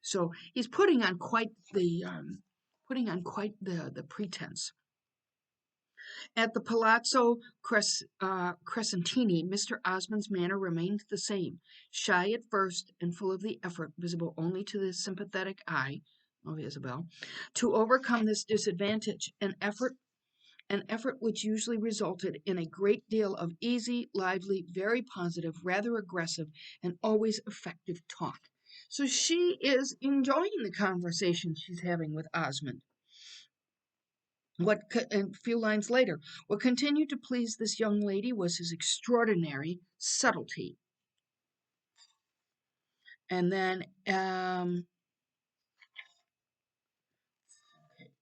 So he's putting on quite the pretense. At the Palazzo Crescentini, Mr. Osmond's manner remained the same, shy at first and full of the effort visible only to the sympathetic eye of Isabel to overcome this disadvantage, an effort which usually resulted in a great deal of easy, lively, very positive, rather aggressive, and always effective talk. So she is enjoying the conversation she's having with Osmond. And a few lines later, what continued to please this young lady was his extraordinary subtlety. And then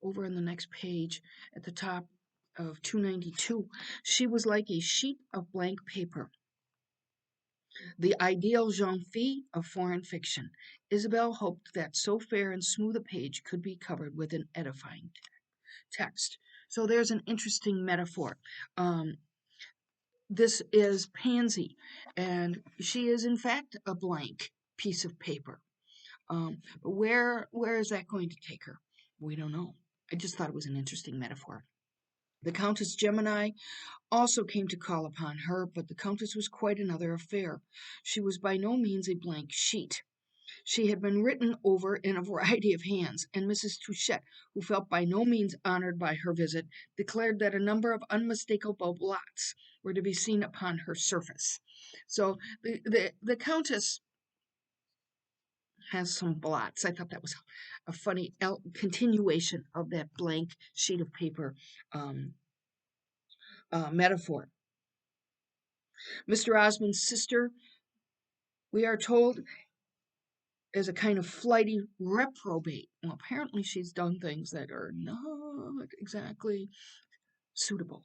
over in the next page, at the top of 292, she was like a sheet of blank paper, the ideal jeune fille of foreign fiction. Isabel hoped that so fair and smooth a page could be covered with an edifying text. So there's an interesting metaphor. Um, this is Pansy, and she is in fact a blank piece of paper. But where is that going to take her? We don't know. I just thought it was an interesting metaphor. The Countess Gemini also came to call upon her, but the Countess was quite another affair. She was by no means a blank sheet. She had been written over in a variety of hands, and Mrs. Touchette, who felt by no means honored by her visit, declared that a number of unmistakable blots were to be seen upon her surface. So the Countess has some blots. I thought that was a funny continuation of that blank sheet of paper um, metaphor. Mr. Osmond's sister, we are told, is a kind of flighty reprobate. Well, apparently she's done things that are not exactly suitable.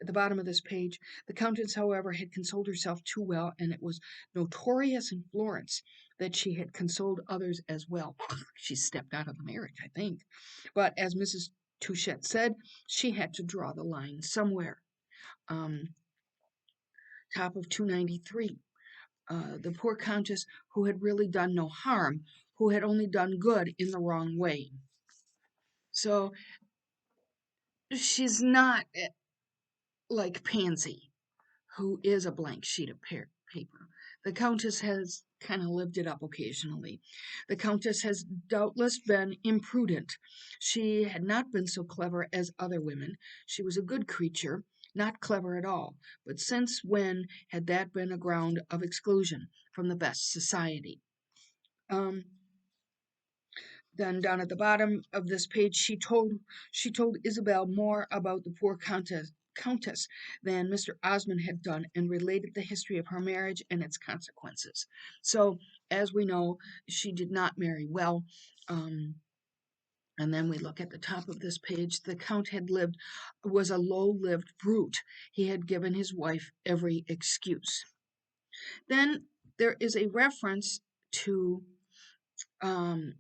At the bottom of this page, the Countess, however, had consoled herself too well, and it was notorious in Florence that she had consoled others as well. She stepped out of the marriage, I think. But as Mrs. Touchette said, she had to draw the line somewhere. Um, Top of 293. The poor Countess, who had really done no harm, who had only done good in the wrong way. So she's not like Pansy, who is a blank sheet of paper. The Countess has kind of lived it up occasionally. The Countess has doubtless been imprudent. She had not been so clever as other women. She was a good creature, not clever at all. But since when had that been a ground of exclusion from the best society? Um, then down at the bottom of this page, she told Isabel more about the poor countess than Mr. Osmond had done, and related the history of her marriage and its consequences. So, as we know, she did not marry well. Um, and then we look at the top of this page. The count was a low-lived brute. He had given his wife every excuse. Then there is a reference to um,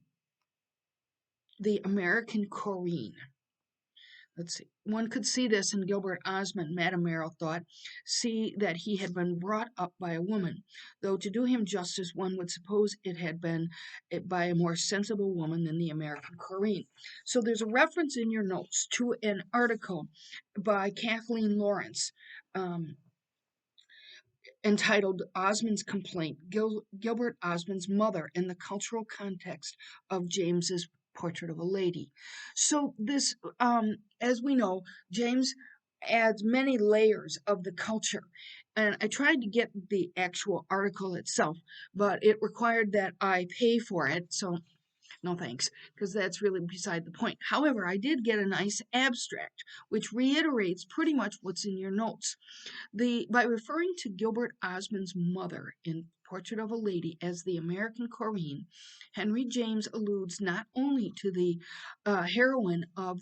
the American Corinne. Let's see. One could see this in Gilbert Osmond, Madame Merrill thought, see that he had been brought up by a woman, though to do him justice, one would suppose it had been by a more sensible woman than the American Corinne. So there's a reference in your notes to an article by Kathleen Lawrence, um, entitled Osmond's Complaint, Gilbert Osmond's Mother in the Cultural Context of James's Portrait of a Lady. So this, as we know, James adds many layers of the culture. And I tried to get the actual article itself, but it required that I pay for it, so no thanks, because that's really beside the point. However, I did get a nice abstract, which reiterates pretty much what's in your notes. By referring to Gilbert Osmond's mother in Portrait of a Lady as the American Corinne, Henry James alludes not only to the heroine of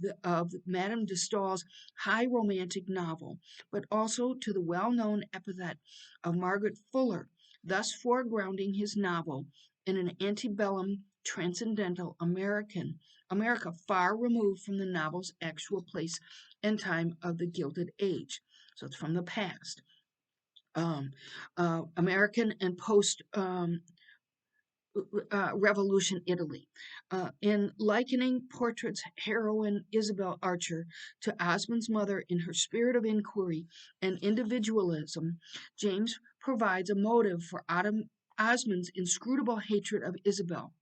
Madame de Stael's high romantic novel, but also to the well-known epithet of Margaret Fuller, thus foregrounding his novel in an antebellum transcendental America far removed from the novel's actual place and time of the Gilded Age. So it's from the past. Um, American and post Revolution Italy. In likening Portrait's heroine Isabel Archer to Osmond's mother in her spirit of inquiry and individualism, James provides a motive for Osmond's inscrutable hatred of Isabel.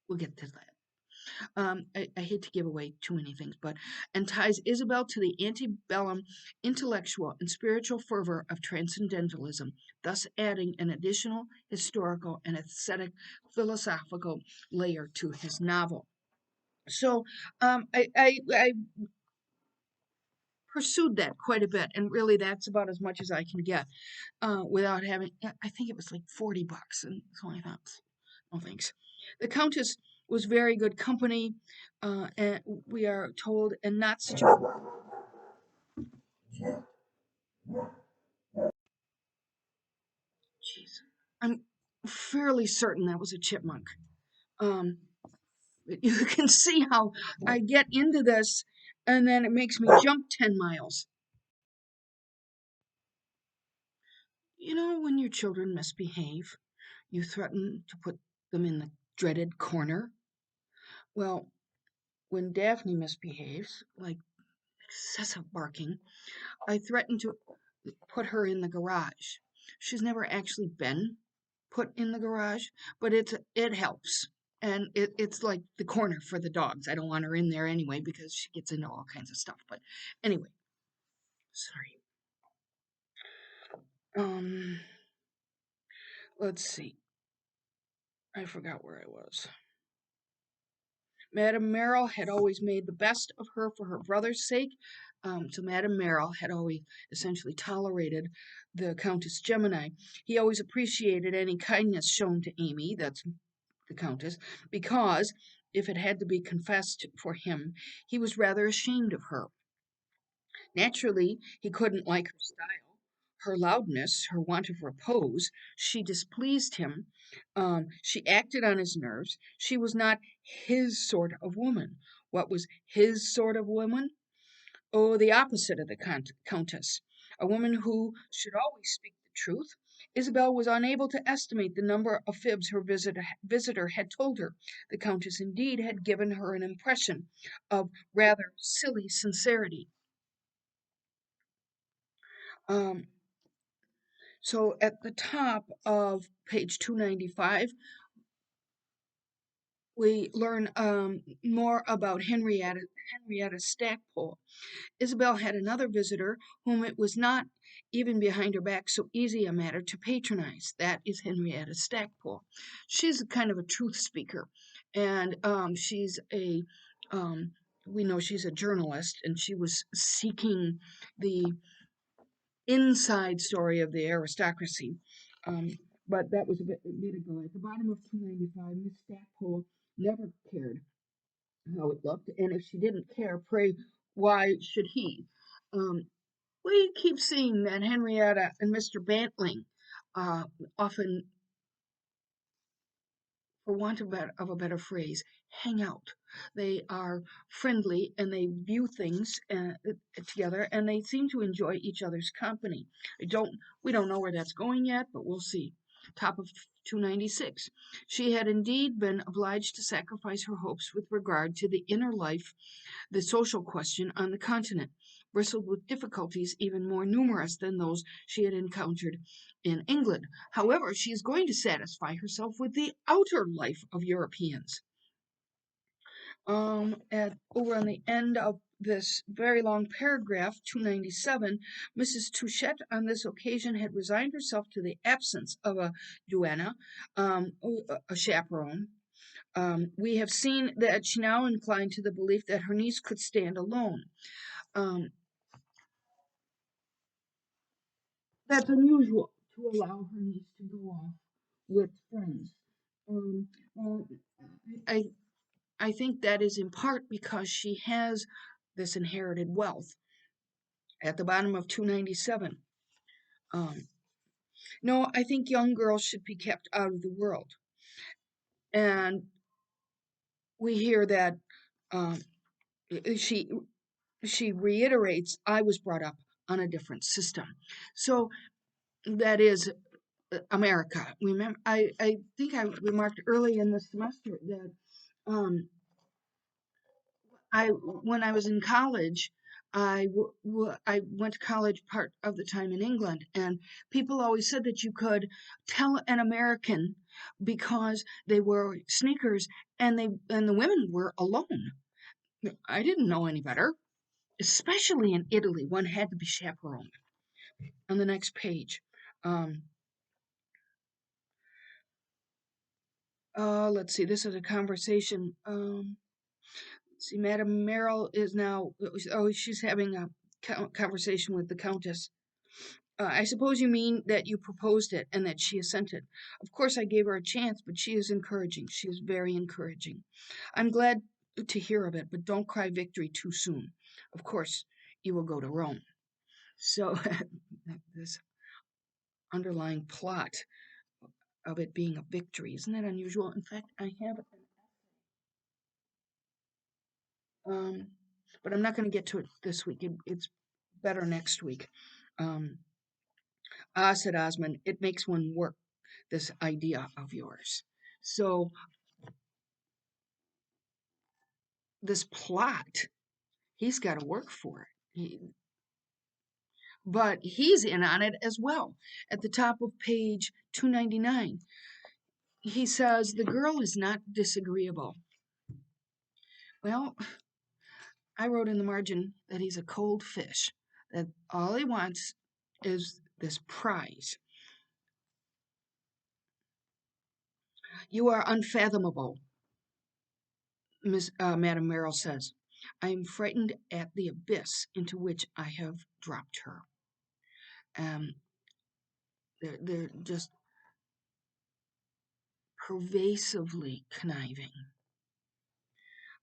We'll get to that. I hate to give away too many things, but and ties Isabel to the antebellum intellectual and spiritual fervor of transcendentalism, thus adding an additional historical and aesthetic philosophical layer to his novel. So I pursued that quite a bit, and really that's about as much as I can get without having. I think it was like $40, and so I thought, no thanks. The Countess was very good company, and we are told, and not such a. Jeez, I'm fairly certain that was a chipmunk. Um, you can see how I get into this, and then it makes me jump 10 miles. You know, when your children misbehave, you threaten to put them in the dreaded corner. Well, when Daphne misbehaves, like excessive barking, I threaten to put her in the garage. She's never actually been put in the garage, but it helps. And it's like the corner for the dogs. I don't want her in there anyway because she gets into all kinds of stuff. But anyway, sorry. Um, let's see. I forgot where I was. Madame Merrill had always made the best of her for her brother's sake. So Madame Merrill had always essentially tolerated the Countess Gemini. He always appreciated any kindness shown to Amy, that's the Countess, because if it had to be confessed for him, he was rather ashamed of her. Naturally, he couldn't like her style, her loudness, her want of repose. She displeased him. She acted on his nerves. She was not his sort of woman. What was his sort of woman? Oh, the opposite of the Countess. A woman who should always speak the truth. Isabel was unable to estimate the number of fibs her visitor had told her. The Countess, indeed, had given her an impression of rather silly sincerity. Um, So at the top of page 295, we learn more about Henrietta Stackpole. Isabel had another visitor whom it was not, even behind her back, so easy a matter to patronize. That is Henrietta Stackpole. She's a kind of a truth speaker, and um, we know she's a journalist, and she was seeking the inside story of the aristocracy. Um, but that was a bit ago. At the bottom of 295, Miss Stackpole never cared how it looked, and if she didn't care, pray, why should he? Um, we keep seeing that Henrietta and Mr. Bantling often, for want of a better phrase, hang out. They are friendly and they view things together, and they seem to enjoy each other's company. We don't know where that's going yet, but we'll see. Top of 296. She had indeed been obliged to sacrifice her hopes with regard to the inner life, the social question on the continent, bristled with difficulties even more numerous than those she had encountered in England. However, she is going to satisfy herself with the outer life of Europeans. Over on the end of this very long paragraph, 297, Mrs. Touchette on this occasion had resigned herself to the absence of a duenna, a chaperone. We have seen that she now inclined to the belief that her niece could stand alone. Um, that's unusual to allow her niece to go off with friends. Um, well, I I think that is in part because she has this inherited wealth. At the bottom of 297. Um, no, I think young girls should be kept out of the world. And we hear that um, she she reiterates, I was brought up on a different system. So that is America. Remember, I think I remarked early in the semester that um, when I was in college, I went to college part of the time in England, and people always said that you could tell an American because they wore sneakers and the women were alone. I didn't know any better. Especially in Italy, one had to be chaperoned. On the next page, um, let's see. This is a conversation. See, Madame Merrill is now. Oh, she's having a conversation with the Countess. I suppose you mean that you proposed it and that she assented. Of course, I gave her a chance, but she is encouraging. She is very encouraging. I'm glad to hear of it, but don't cry victory too soon. Of course, you will go to Rome. So, this underlying plot of it being a victory, isn't that unusual? In fact, I have it. Um, but I'm not going to get to it this week. It's better next week. Um, said Osmond, it makes one work, this idea of yours. So this plot, he's got to work for it. But he's in on it as well. At the top of page 299, he says, the girl is not disagreeable. Well, I wrote in the margin that he's a cold fish, that all he wants is this prize. You are unfathomable, Madame Merrill says. I am frightened at the abyss into which I have dropped her. Um, they're just pervasively conniving.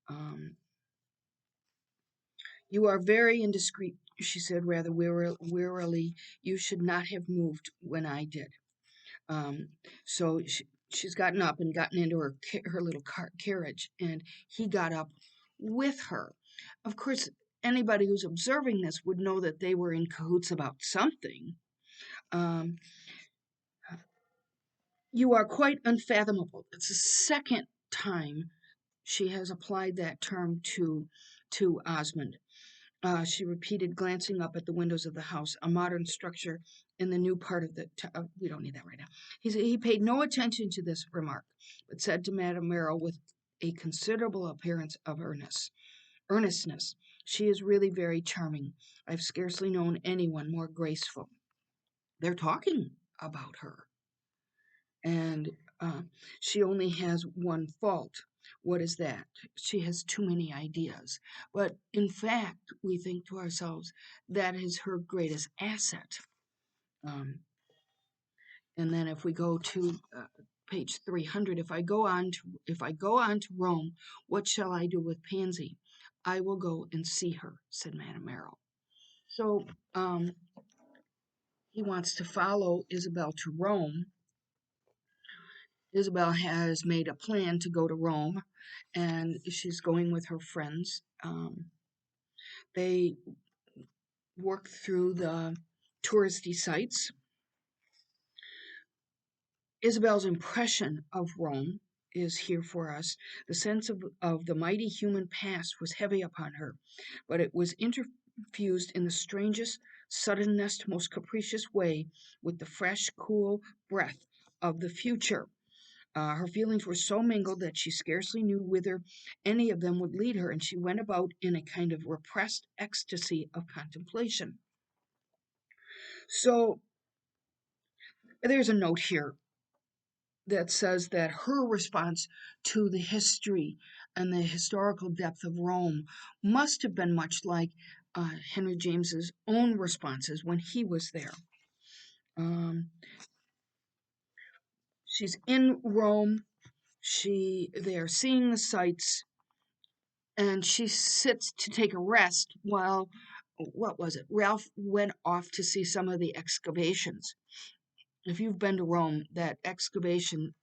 Um, you are very indiscreet, she said rather wearily. You should not have moved when I did. Um, so she's gotten up and gotten into her little carriage, and he got up with her. Of course, anybody who's observing this would know that they were in cahoots about something. Um, you are quite unfathomable. It's the second time she has applied that term to Osmond. She repeated, glancing up at the windows of the house, a modern structure in the new part of the. We don't need that right now. He paid no attention to this remark, but said to Madame Merrill with a considerable appearance of earnestness, "She is really very charming. I've scarcely known anyone more graceful." They're talking about her, and uh, she only has one fault. What is that? She has too many ideas. But in fact, we think to ourselves, that is her greatest asset. Um, and then if we go to page 300, if I go on to Rome, what shall I do with Pansy? I will go and see her, said Madame Merrill. So he wants to follow Isabel to Rome. Isabel has made a plan to go to Rome, and she's going with her friends. They work through the touristy sites. Isabel's impression of Rome is here for us. The sense of the mighty human past was heavy upon her, but it was interfused in the strangest, suddenest, most capricious way with the fresh, cool breath of the future. Her feelings were so mingled that she scarcely knew whither any of them would lead her, and she went about in a kind of repressed ecstasy of contemplation. So there's a note here that says that her response to the history and the historical depth of Rome must have been much like Henry James's own responses when he was there. Um, she's in Rome. They are seeing the sights, and she sits to take a rest while, what was it? Ralph went off to see some of the excavations. If you've been to Rome, that excavation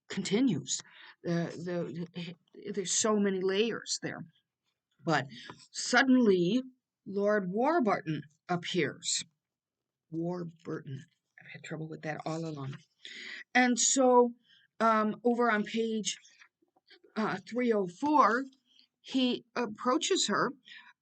continues. There's so many layers there. But suddenly, Lord Warburton appears. Warburton. I've had trouble with that all along. And so, over on page 304, he approaches her.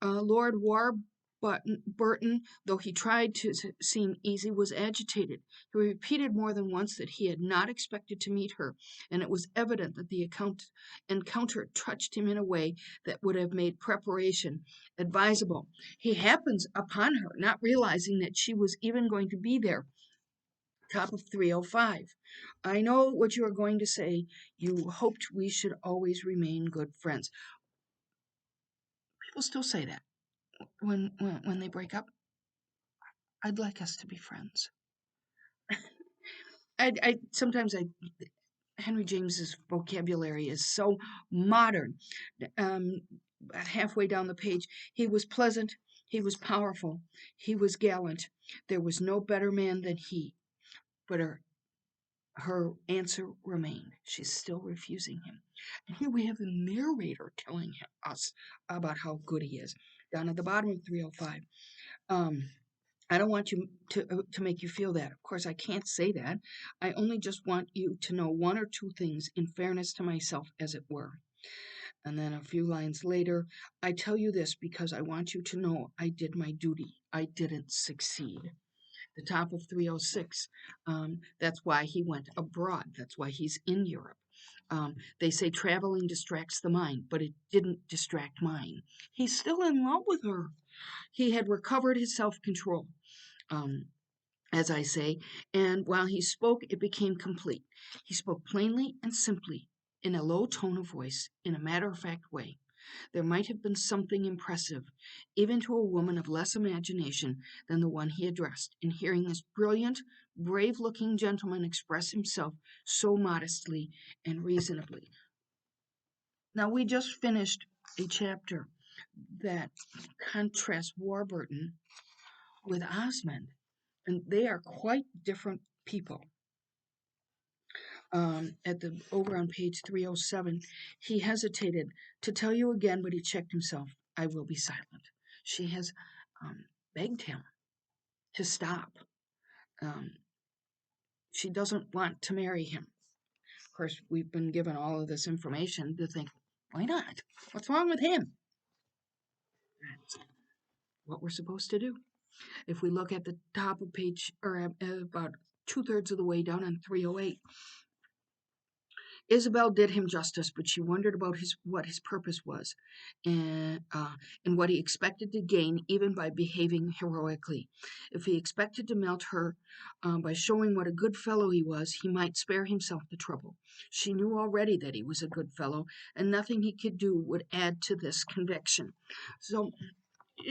Lord Warburton, though he tried to seem easy, was agitated. He repeated more than once that he had not expected to meet her, and it was evident that the encounter touched him in a way that would have made preparation advisable. He happens upon her, not realizing that she was even going to be there. Top of 305. I know what you are going to say. You hoped we should always remain good friends. People still say that when they break up. I'd like us to be friends. I sometimes Henry James's vocabulary is so modern. Um, Halfway down the page, he was pleasant, he was powerful, he was gallant. There was no better man than he. But her answer remained. She's still refusing him. And here we have the narrator telling us about how good he is. Down at the bottom of 305. I don't want you to make you feel that. Of course, I can't say that. I only just want you to know one or two things in fairness to myself, as it were. And then a few lines later, I tell you this because I want you to know I did my duty. I didn't succeed. The top of 306, that's why he went abroad. That's why he's in Europe. They say traveling distracts the mind, but it didn't distract mine. He's still in love with her. He had recovered his self control. Um, as I say, and while he spoke, it became complete. He spoke plainly and simply, in a low tone of voice, in a matter of fact way. There might have been something impressive, even to a woman of less imagination than the one he addressed, in hearing this brilliant, brave looking gentleman express himself so modestly and reasonably. Now, we just finished a chapter that contrasts Warburton with Osmond, and they are quite different people. Over on page 307, he hesitated to tell you again, but he checked himself. I will be silent. She has begged him to stop. Um, she doesn't want to marry him. Of course, we've been given all of this information to think, why not? What's wrong with him? what we're supposed to do. If we look at the top of page, or about two-thirds of the way down on 308, Isabel did him justice, but she wondered about what his purpose was, and what he expected to gain even by behaving heroically. If he expected to melt her by showing what a good fellow he was, he might spare himself the trouble. She knew already that he was a good fellow, and nothing he could do would add to this conviction. So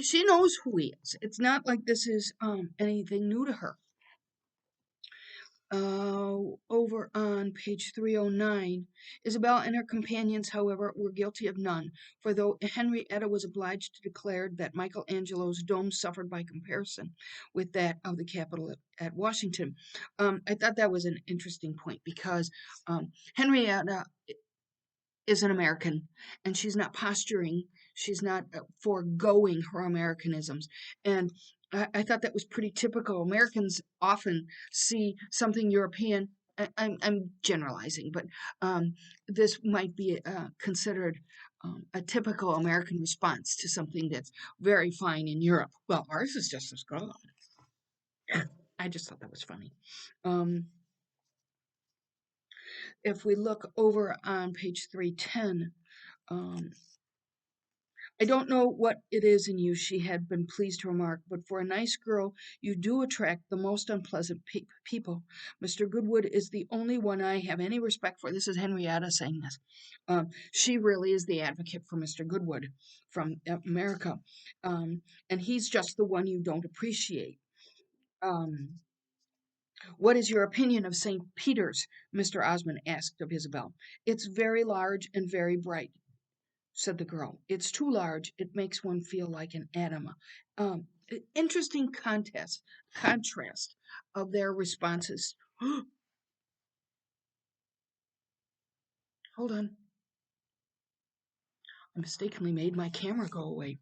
she knows who he is. It's not like this is anything new to her. Over on page 309, Isabel and her companions, however, were guilty of none, for though Henrietta was obliged to declare that Michelangelo's dome suffered by comparison with that of the Capitol at Washington, I thought that was an interesting point because Henrietta is an American, and she's not posturing. She's not foregoing her Americanisms. And I thought that was pretty typical. Americans often see something European. I'm generalizing, but this might be considered a typical American response to something that's very fine in Europe. Well, ours is just as good. I just thought that was funny. Um, if we look over on page 310, um, I don't know what it is in you, she had been pleased to remark, but for a nice girl, you do attract the most unpleasant people. Mr. Goodwood is the only one I have any respect for. This is Henrietta saying this. She really is the advocate for Mr. Goodwood from America. And he's just the one you don't appreciate. Um, what is your opinion of St. Peter's? Mr. Osmond asked of Isabel. It's very large and very bright, said the girl. It's too large. It makes one feel like an atom. Interesting contrast of their responses. Hold on. I mistakenly made my camera go away.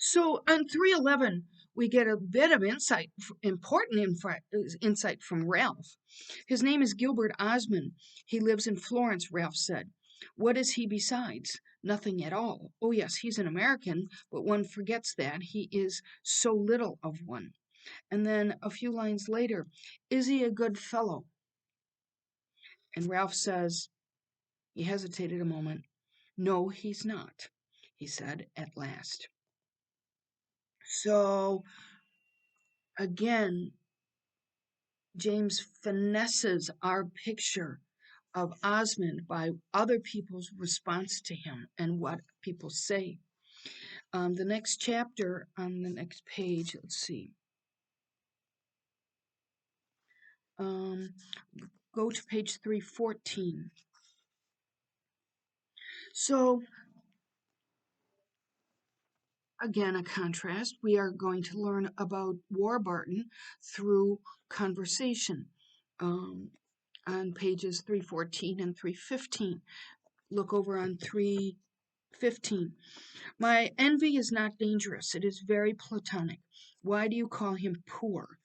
So on 311, we get a bit of important insight from Ralph. His name is Gilbert Osmond. He lives in Florence, Ralph said. What is he besides? Nothing at all. Oh, yes, he's an American, but one forgets that. He is so little of one. And then a few lines later, is he a good fellow? And Ralph says, he hesitated a moment. No, he's not, he said at last. So, again, James finesses our picture of Osmond by other people's response to him and what people say. The next chapter on the next page, let's see. Go to page 314. So, again, a contrast. We are going to learn about Warburton through conversation on pages 314 and 315. Look over on 315. My envy is not dangerous. It is very platonic. Why do you call him poor?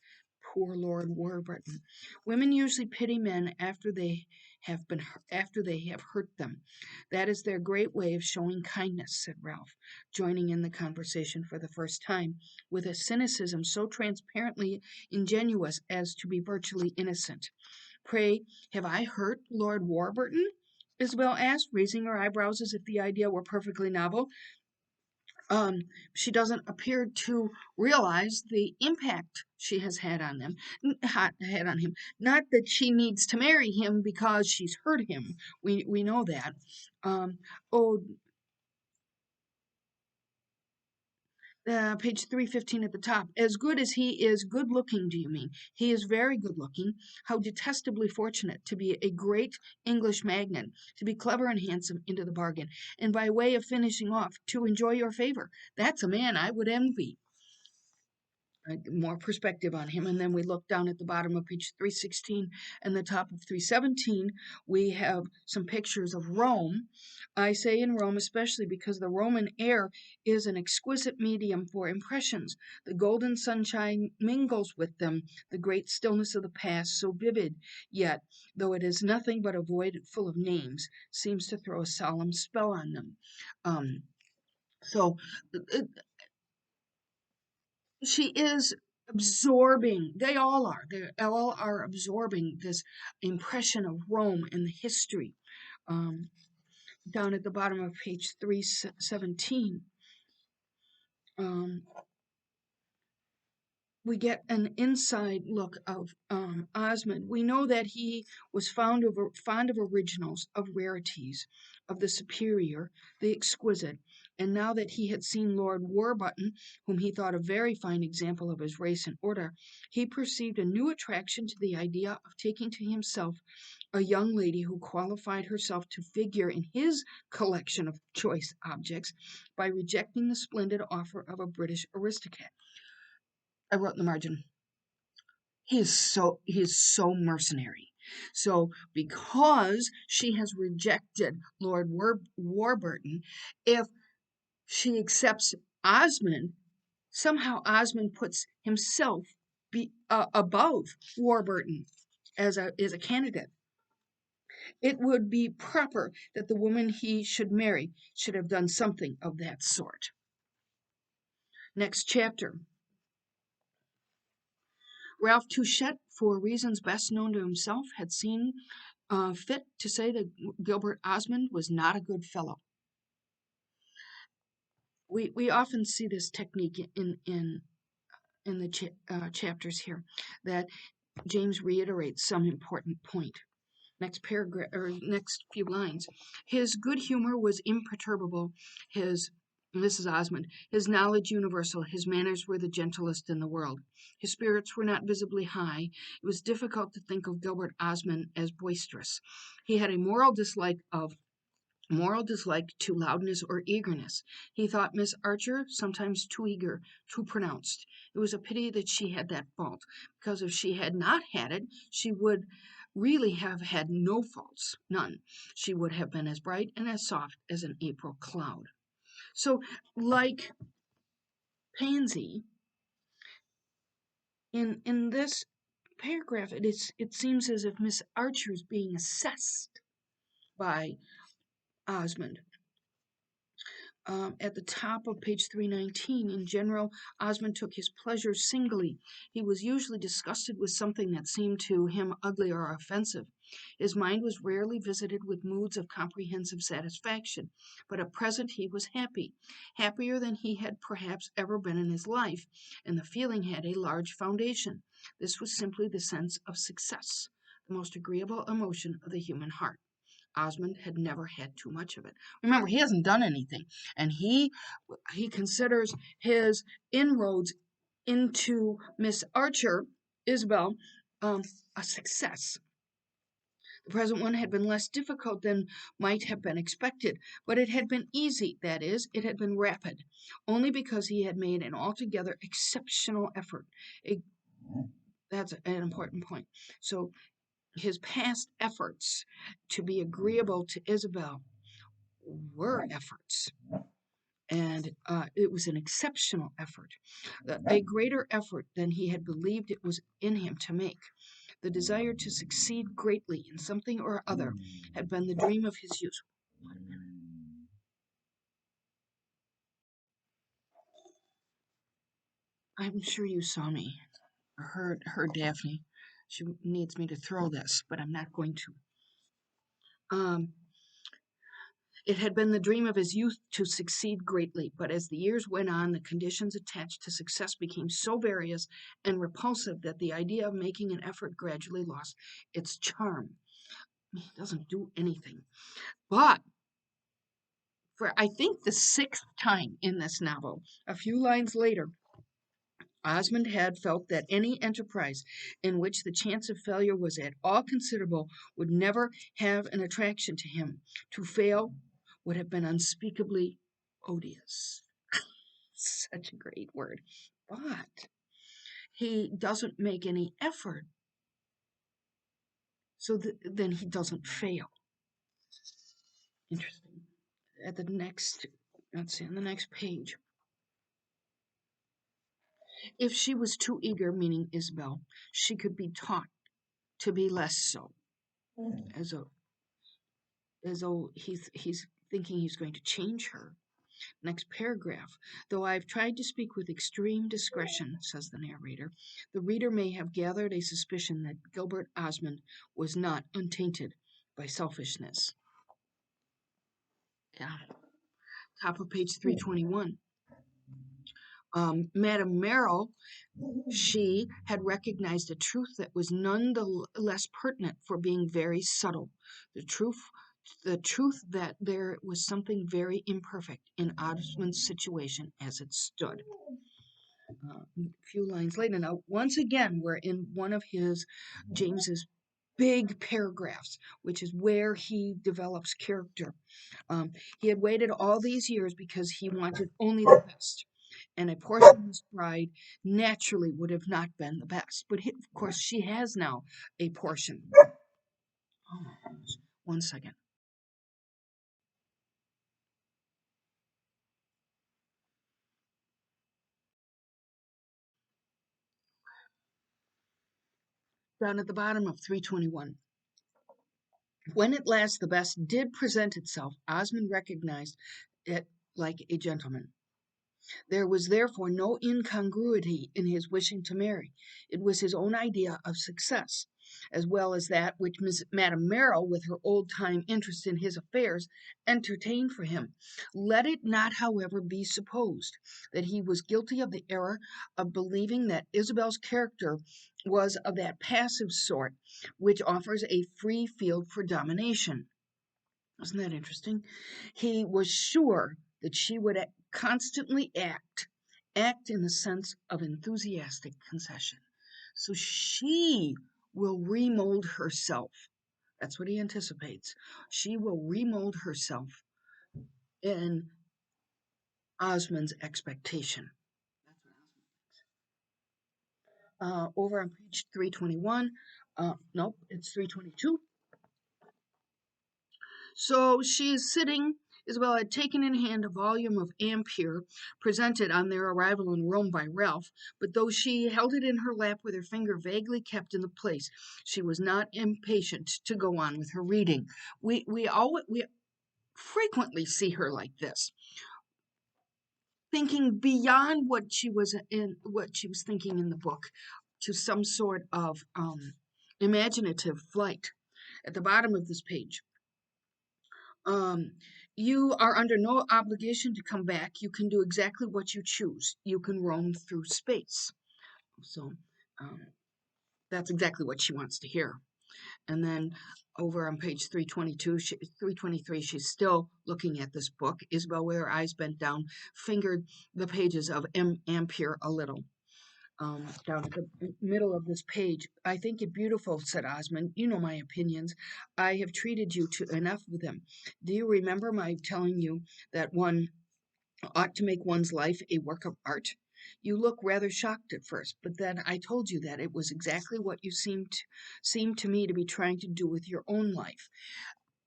Poor Lord Warburton. Women usually pity men after they have hurt them. That is their great way of showing kindness, said Ralph, joining in the conversation for the first time, with a cynicism so transparently ingenuous as to be virtually innocent. Pray, have I hurt Lord Warburton? Isabel asked, raising her eyebrows as if the idea were perfectly novel. She doesn't appear to realize the impact she has had on had on him. Not that she needs to marry him because she's hurt him. We know that. Um, oh, page 315 at the top. As good as he is good looking, do you mean? He is very good looking. How detestably fortunate to be a great English magnate, to be clever and handsome into the bargain, and by way of finishing off, to enjoy your favor. That's a man I would envy. More perspective on him. And then we look down at the bottom of page 316 and the top of 317, we have some pictures of Rome. I say in Rome especially because the Roman air is an exquisite medium for impressions. The golden sunshine mingles with them, the great stillness of the past, so vivid, yet, though it is nothing but a void full of names, seems to throw a solemn spell on them. So she is absorbing, they all are absorbing this impression of Rome and the history. Um, Down at the bottom of page 317, um, we get an inside look of Osmond. We know that he was fond of originals, of rarities, of the superior, the exquisite, and now that he had seen Lord Warburton, whom he thought a very fine example of his race and order, he perceived a new attraction to the idea of taking to himself a young lady who qualified herself to figure in his collection of choice objects by rejecting the splendid offer of a British aristocrat. I wrote in the margin, he is so mercenary. So because she has rejected Lord Warburton, if she accepts Osmond, somehow Osmond puts himself above Warburton as a candidate. It would be proper that the woman he should marry should have done something of that sort. Next chapter. Ralph Touchette, for reasons best known to himself, had seen fit to say that Gilbert Osmond was not a good fellow. We often see this technique in the chapters here, that James reiterates some important point. Next paragraph or next few lines. His good humor was imperturbable. This is Osmond. His knowledge universal. His manners were the gentlest in the world. His spirits were not visibly high. It was difficult to think of Gilbert Osmond as boisterous. He had a moral dislike to loudness or eagerness. He thought Miss Archer sometimes too eager, too pronounced. It was a pity that she had that fault, because if she had not had it, she would really have had no faults, none. She would have been as bright and as soft as an April cloud. So, like Pansy, in this paragraph, it seems as if Miss Archer is being assessed by Osmond. At the top of page 319, in general, Osmond took his pleasure singly. He was usually disgusted with something that seemed to him ugly or offensive. His mind was rarely visited with moods of comprehensive satisfaction, but at present he was happy, happier than he had perhaps ever been in his life, and the feeling had a large foundation. This was simply the sense of success, the most agreeable emotion of the human heart. Osmond had never had too much of it. Remember, he hasn't done anything, and he considers his inroads into Miss Archer, Isabel, a success. The present one had been less difficult than might have been expected, but it had been easy, that is, it had been rapid, only because he had made an altogether exceptional effort. That's an important point. So his past efforts to be agreeable to Isabel were efforts, and it was an exceptional effort, a greater effort than he had believed it was in him to make. The desire to succeed greatly in something or other had been the dream of his youth. I'm sure you saw me, or heard Daphne. She needs me to throw this, but I'm not going to. Um, It had been the dream of his youth to succeed greatly, but as the years went on, the conditions attached to success became so various and repulsive that the idea of making an effort gradually lost its charm. He doesn't do anything. But for, I think, the sixth time in this novel, a few lines later, Osmond had felt that any enterprise in which the chance of failure was at all considerable would never have an attraction to him. To fail would have been unspeakably odious. Such a great word. But he doesn't make any effort, so then he doesn't fail. Interesting. At the next, let's see, on the next page. If she was too eager, meaning Isabel, she could be taught to be less so, as though he's thinking he's going to change her. Next paragraph. Though I have tried to speak with extreme discretion, says the narrator, the reader may have gathered a suspicion that Gilbert Osmond was not untainted by selfishness. Yeah. Top of page 321. Madame Merrill, she had recognized a truth that was none the less pertinent for being very subtle. The truth, the truth that there was something very imperfect in Osmond's situation as it stood. A few lines later. Now, once again, we're in one of James's big paragraphs, which is where he develops character. He had waited all these years because he wanted only the best, and a portionless bride naturally would have not been the best. But of course, she has now a portion. Oh, 1 second. Down at the bottom of 321. When at last the best did present itself, Osmond recognized it like a gentleman. There was therefore no incongruity in his wishing to marry. It was his own idea of success, as well as that which Madame Merrill, with her old-time interest in his affairs, entertained for him. Let it not, however, be supposed that he was guilty of the error of believing that Isabel's character was of that passive sort which offers a free field for domination. Isn't that interesting? He was sure that she would constantly act in the sense of enthusiastic concession. So she will remold herself. That's what he anticipates. She will remold herself in Osmond's expectation. Over on page 321, nope, it's 322. So she is sitting. Isabel had taken in hand a volume of Ampere, presented on their arrival in Rome by Ralph, but though she held it in her lap with her finger vaguely kept in the place, she was not impatient to go on with her reading. We frequently see her like this, thinking beyond what she was thinking in the book, to some sort of imaginative flight. At the bottom of this page, Um, you are under no obligation to come back. You can do exactly what you choose. You can roam through space. So um, that's exactly what she wants to hear. And then over on page 322, 323, she's still looking at this book. Isabel, with her eyes bent down, fingered the pages of Ampere a little. Down at the middle of this page. I think it beautiful, said Osmond. You know my opinions. I have treated you to enough of them. Do you remember my telling you that one ought to make one's life a work of art? You look rather shocked at first, but then I told you that it was exactly what you seemed to me to be trying to do with your own life.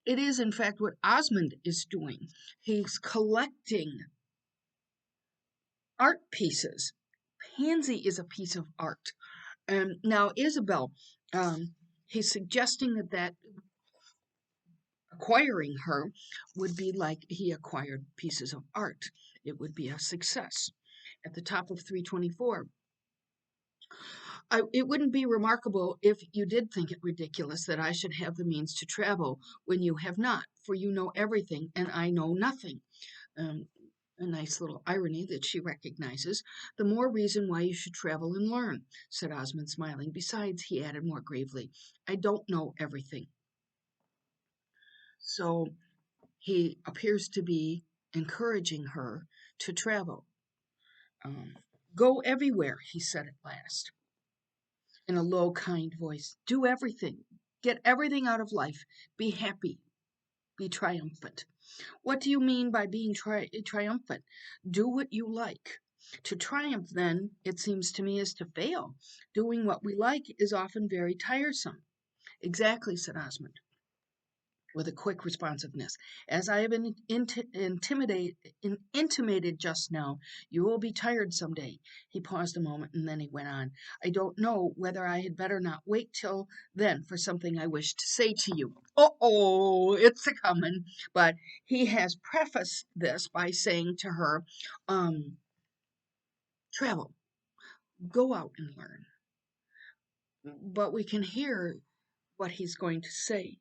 It is, in fact, what Osmond is doing. He's collecting art pieces. Pansy is a piece of art. Now, Isabel, he's suggesting that acquiring her would be like he acquired pieces of art. It would be a success. At the top of 324, it wouldn't be remarkable if you did think it ridiculous that I should have the means to travel when you have not, for you know everything and I know nothing. Um, a nice little irony that she recognizes. The more reason why you should travel and learn, said Osmond, smiling. Besides, he added more gravely, I don't know everything. So he appears to be encouraging her to travel. Um, Go everywhere, he said at last, in a low, kind voice. Do everything. Get everything out of life. Be happy. Be triumphant. What do you mean by being triumphant? Do what you like. To triumph, then, it seems to me, is to fail. Doing what we like is often very tiresome. Exactly, said Osmond. with a quick responsiveness. As I have intimated just now, you will be tired some day. He paused a moment and then he went on. I don't know whether I had better not wait till then for something I wish to say to you. Oh, it's a coming. But he has prefaced this by saying to her, travel, go out and learn. But we can hear what he's going to say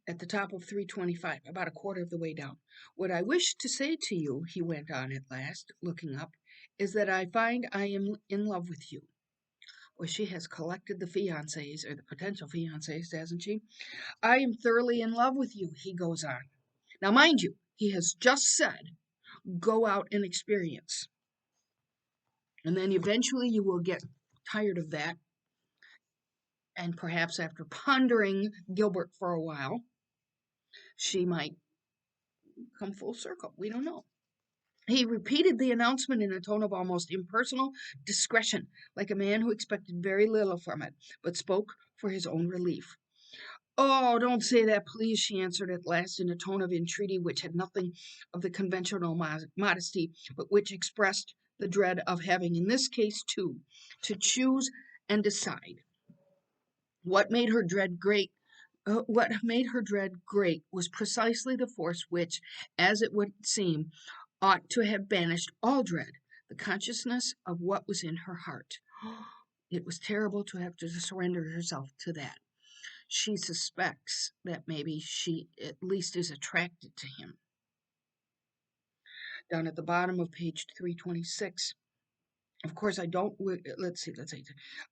at the top of 325, about a quarter of the way down. What I wish to say to you, he went on at last, looking up, is that I find I am in love with you. Well, she has collected the fiancés, or the potential fiancés, hasn't she? I am thoroughly in love with you, he goes on. Now, mind you, he has just said, go out and experience. And then eventually you will get tired of that. And perhaps after pondering Gilbert for a while, she might come full circle. We don't know. He repeated the announcement in a tone of almost impersonal discretion, like a man who expected very little from it, but spoke for his own relief. Oh, don't say that, please, she answered at last in a tone of entreaty which had nothing of the conventional modesty, but which expressed the dread of having, in this case, too, to choose and decide. What made her dread great what made her dread great was precisely the force which, as it would seem, ought to have banished all dread, the consciousness of what was in her heart. It was terrible to have to surrender herself to that. She suspects that maybe she at least is attracted to him. Down at the bottom of page 326. Of course, I don't. Let's see.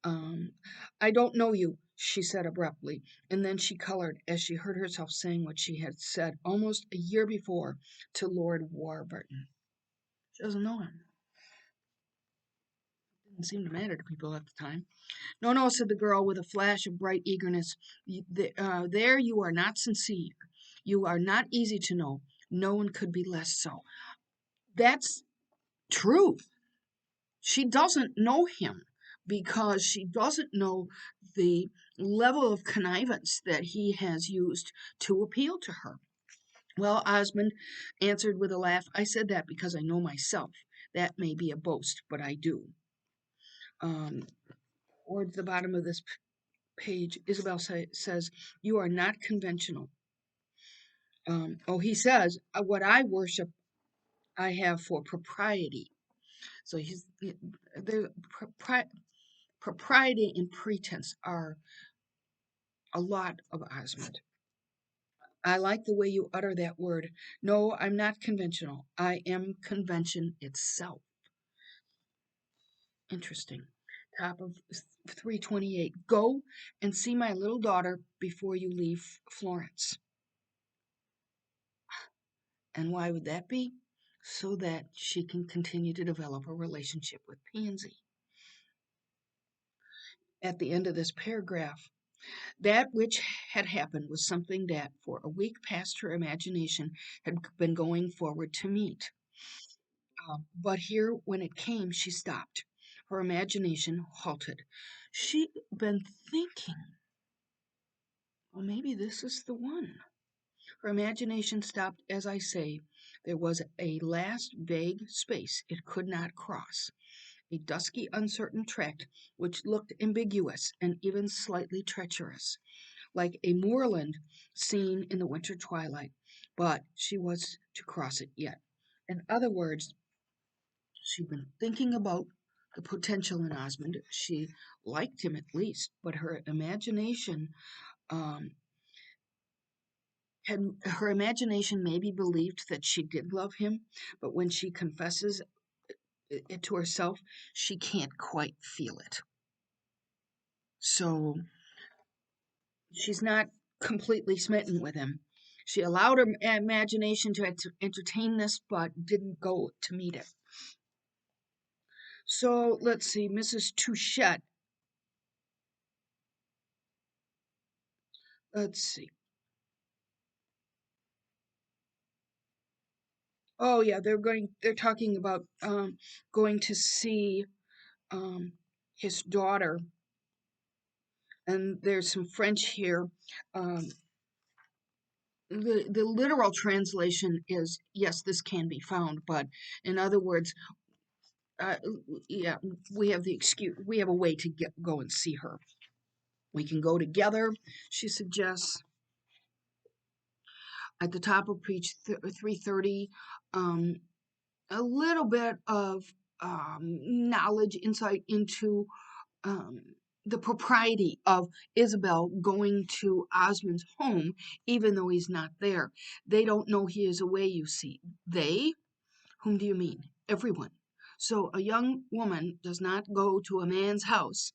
Um, I don't know you, she said abruptly, and then she colored as she heard herself saying what she had said almost a year before to Lord Warburton. She doesn't know him. It didn't seem to matter to people at the time. No, no, said the girl with a flash of bright eagerness. There you are not sincere. You are not easy to know. No one could be less so. That's true. She doesn't know him because she doesn't know the level of connivance that he has used to appeal to her. Well, Osmond answered with a laugh, I said that because I know myself. That may be a boast, but I do. Towards the bottom of this page, Isabel says, you are not conventional. He says, what I worship, I have for propriety. So there, propriety and pretense are a lot of Osmond. I like the way you utter that word. No, I'm not conventional. I am convention itself. Interesting. Top of 328. Go and see my little daughter before you leave Florence. And why would that be? So that she can continue to develop a relationship with Pansy. At the end of this paragraph, that which had happened was something that for a week past her imagination had been going forward to meet. But here, when it came, she stopped. Her imagination halted. She'd been thinking, well, maybe this is the one. Her imagination stopped, as I say. There was a last vague space it could not cross, a dusky, uncertain tract which looked ambiguous and even slightly treacherous, like a moorland seen in the winter twilight. But she was to cross it yet. In other words, she'd been thinking about the potential in Osmond. She liked him at least, but um, her imagination maybe believed that she did love him, but when she confesses it to herself, she can't quite feel it. So she's not completely smitten with him. She allowed her imagination to entertain this, but didn't go to meet it. So let's see, Mrs. Touchette. Let's see. Oh yeah, they're talking about going to see um his daughter, and there's some French here. Um the literal translation is yes, this can be found, but in other words, uh, yeah, we have the excuse, we have a way to go and see her. We can go together, she suggests. At the top of page 330, um, a little bit of knowledge, insight into um, the propriety of Isabel going to Osmond's home, even though he's not there. They don't know he is away, you see. They? Whom do you mean? Everyone. So a young woman does not go to a man's house,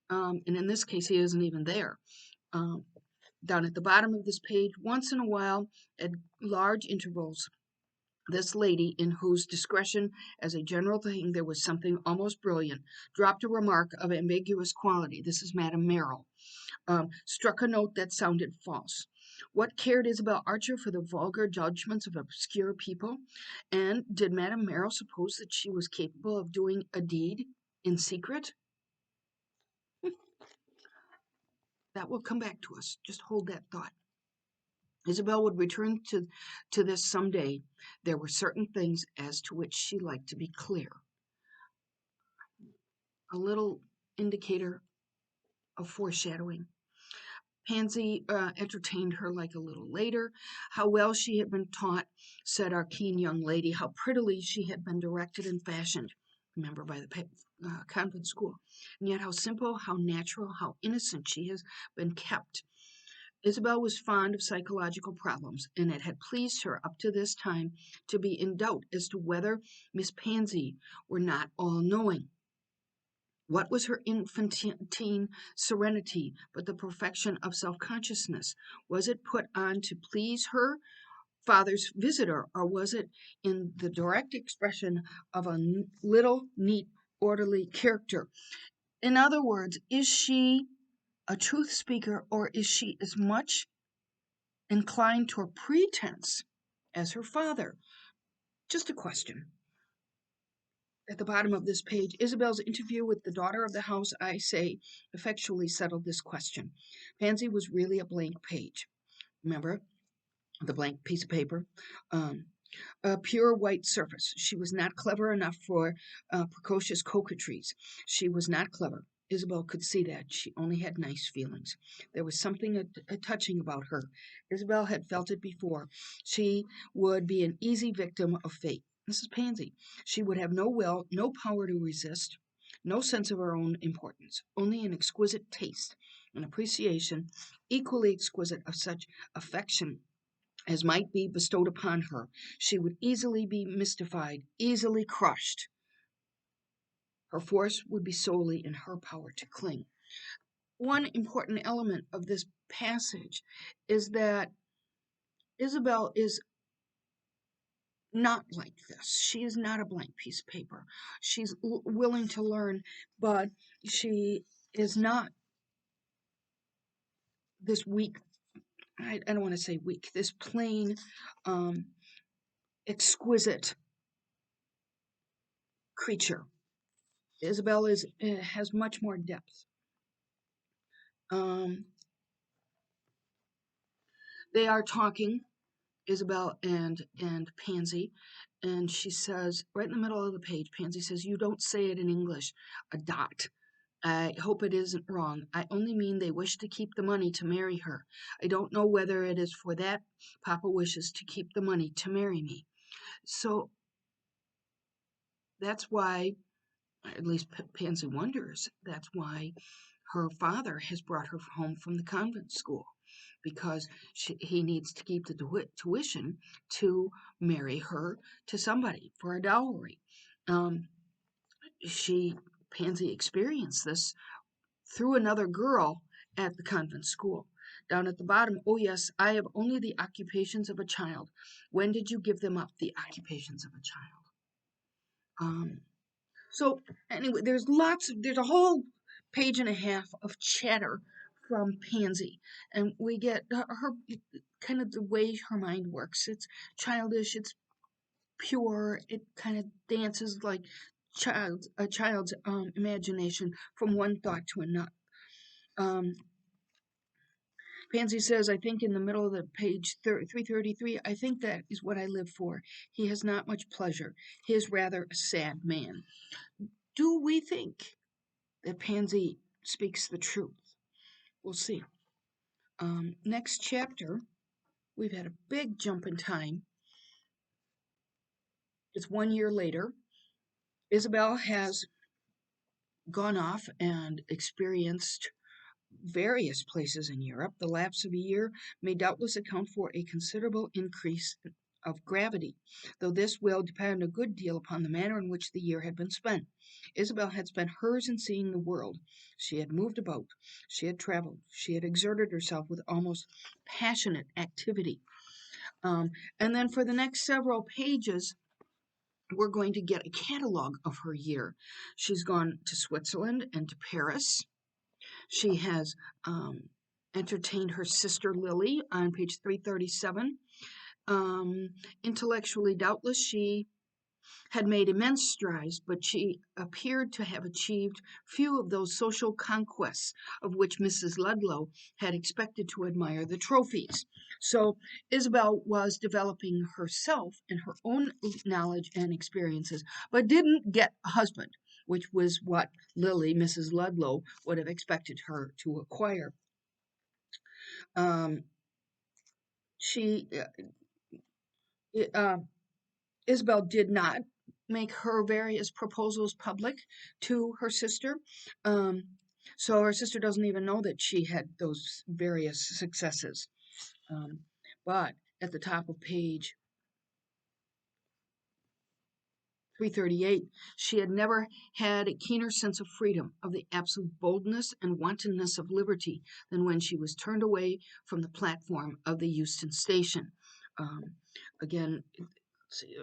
and in this case, he isn't even there. Um, Down at the bottom of this page, once in a while, at large intervals, this lady, in whose discretion as a general thing there was something almost brilliant, dropped a remark of ambiguous quality. This is Madame Merrill. Struck a note that sounded false. What cared Isabel Archer for the vulgar judgments of obscure people? And did Madame Merrill suppose that she was capable of doing a deed in secret? That will come back to us. Just hold that thought. Isabel would return to this some day. There were certain things as to which she liked to be clear. A little indicator of foreshadowing. Pansy entertained her like a little later. How well she had been taught, said our keen young lady, how prettily she had been directed and fashioned, remember, by the convent school. And yet how simple, how natural, how innocent she has been kept. Isabel was fond of psychological problems, and it had pleased her up to this time to be in doubt as to whether Miss Pansy were not all-knowing. What was her infantine serenity but the perfection of self-consciousness? Was it put on to please her father's visitor, or was it in the direct expression of a little, neat, orderly character? In other words, is she a truth speaker, or is she as much inclined toward pretense as her father? Just a question. At the bottom of this page, Isabel's interview with the daughter of the house, I say, effectually settled this question. Pansy was really a blank page. Remember the blank piece of paper? Um, a pure white surface. She was not clever enough for precocious coquetries. She was not clever. Isabel could see that. She only had nice feelings. There was something touching about her. Isabel had felt it before. She would be an easy victim of fate. This is Pansy. She would have no will, no power to resist, no sense of her own importance, only an exquisite taste, an appreciation equally exquisite of such affection as might be bestowed upon her. She would easily be mystified, easily crushed. Her force would be solely in her power to cling. One important element of this passage is that Isabel is not like this. She is not a blank piece of paper. She's willing to learn, but she is not this weak, I don't want to say weak, this plain, um, exquisite creature. Isabel has much more depth. Um, they are talking, Isabel and Pansy, and she says, right in the middle of the page, Pansy says, "You don't say it in English, a dot. I hope it isn't wrong. I only mean they wish to keep the money to marry her. I don't know whether it is for that Papa wishes to keep the money to marry me." So that's why, at least Pansy wonders, that's why her father has brought her home from the convent school, because he needs to keep the tuition to marry her to somebody for a dowry. Um, she, Pansy, experienced this through another girl at the convent school. Down at the bottom, oh yes, I have only the occupations of a child. When did you give them up, the occupations of a child? Um, So anyway, there's a whole page and a half of chatter from Pansy, and we get her kind of the way her mind works. It's childish, it's pure, it kind of dances like a child's imagination from one thought to another. Um, Pansy says, I think in the middle of the page 333, I think that is what I live for. He has not much pleasure. He is rather a sad man. Do we think that Pansy speaks the truth? We'll see. Next chapter, we've had a big jump in time. It's 1 year later. Isabel has gone off and experienced various places in Europe. The lapse of a year may doubtless account for a considerable increase of gravity, though this will depend a good deal upon the manner in which the year had been spent. Isabel had spent hers in seeing the world. She had moved about, she had traveled, she had exerted herself with almost passionate activity. And then for the next several pages, we're going to get a catalog of her year. She's gone to Switzerland and to Paris. She has entertained her sister Lily on page 337. Intellectually, doubtless, she had made immense strides, but she appeared to have achieved few of those social conquests of which Mrs. Ludlow had expected to admire the trophies. So Isabel was developing herself and her own knowledge and experiences, but didn't get a husband, which was what Lily, Mrs. Ludlow, would have expected her to acquire. Um, she Isabel did not make her various proposals public to her sister. Um, so her sister doesn't even know that she had those various successes. Um, but at the top of page 338, she had never had a keener sense of freedom, of the absolute boldness and wantonness of liberty, than when she was turned away from the platform of the Euston station. Again, let's see,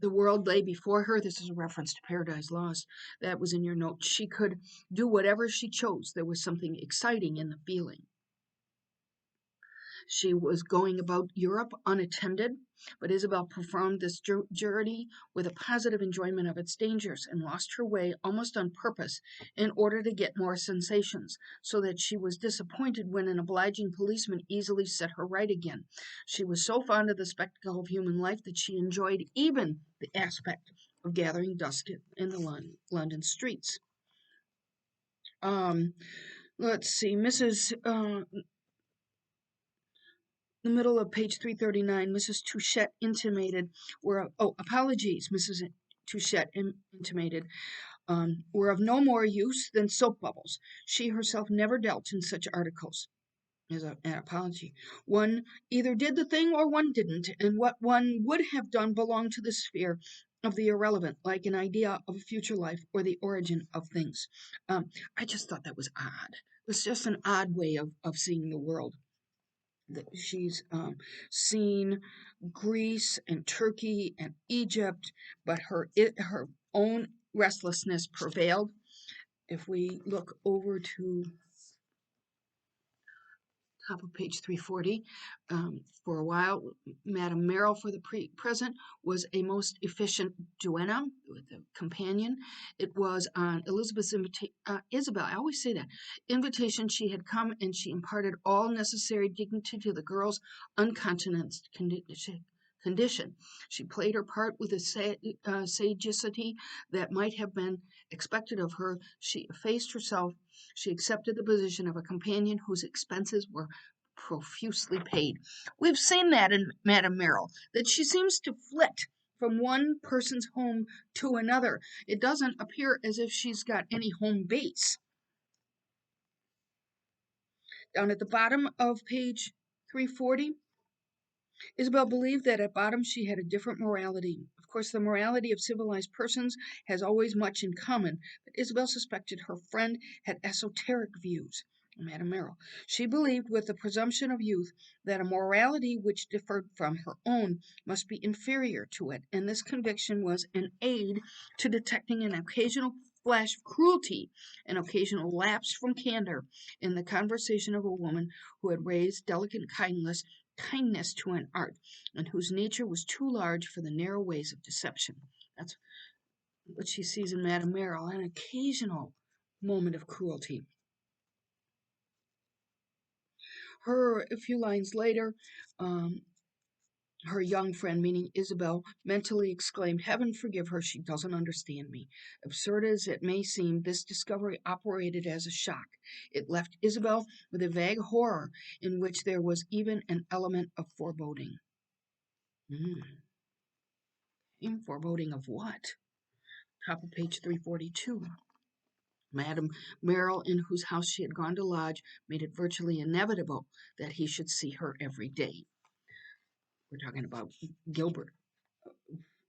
the world lay before her. This is a reference to Paradise Lost. That was in your notes. She could do whatever she chose. There was something exciting in the feeling. She was going about Europe unattended, but Isabel performed this journey with a positive enjoyment of its dangers and lost her way almost on purpose in order to get more sensations, so that she was disappointed when an obliging policeman easily set her right again. She was so fond of the spectacle of human life that she enjoyed even the aspect of gathering dusk in the London streets. Let's see, the middle of page 339, Mrs. Touchette intimated, apologies, Mrs. Touchette intimated, were of no more use than soap bubbles. She herself never dealt in such articles. As an apology. One either did the thing or one didn't, and what one would have done belonged to the sphere of the irrelevant, like an idea of a future life or the origin of things. I just thought that was odd. It was just an odd way of seeing the world. That she's seen Greece and Turkey and Egypt, but her own restlessness prevailed. If we look over to top of page 340. For a while, Madame Merrill, for the present, was a most efficient duenna with a companion. It was on Elizabeth's Isabel, I always say that, invitation she had come, and she imparted all necessary dignity to the girl's uncountenanced condition. She played her part with a sagacity that might have been expected of her. She effaced herself. She accepted the position of a companion whose expenses were profusely paid. We've seen that in Madame Merrill, that she seems to flit from one person's home to another. It doesn't appear as if she's got any home base. Down at the bottom of page 340, Isabel believed that at bottom she had a different morality. Of course, the morality of civilized persons has always much in common, but Isabel suspected her friend had esoteric views. Madame Merrill. She believed, with the presumption of youth, that a morality which differed from her own must be inferior to it, and this conviction was an aid to detecting an occasional flash of cruelty, an occasional lapse from candor in the conversation of a woman who had raised delicate kindness to an art, and whose nature was too large for the narrow ways of deception. That's what she sees in Madame Merrill, an occasional moment of cruelty. A few lines later, um, her young friend, meaning Isabel, mentally exclaimed, "Heaven forgive her, she doesn't understand me." Absurd as it may seem, this discovery operated as a shock. It left Isabel with a vague horror in which there was even an element of foreboding. Foreboding of what? Top of page 342. Madame Merrill, in whose house she had gone to lodge, made it virtually inevitable that he should see her every day. We're talking about Gilbert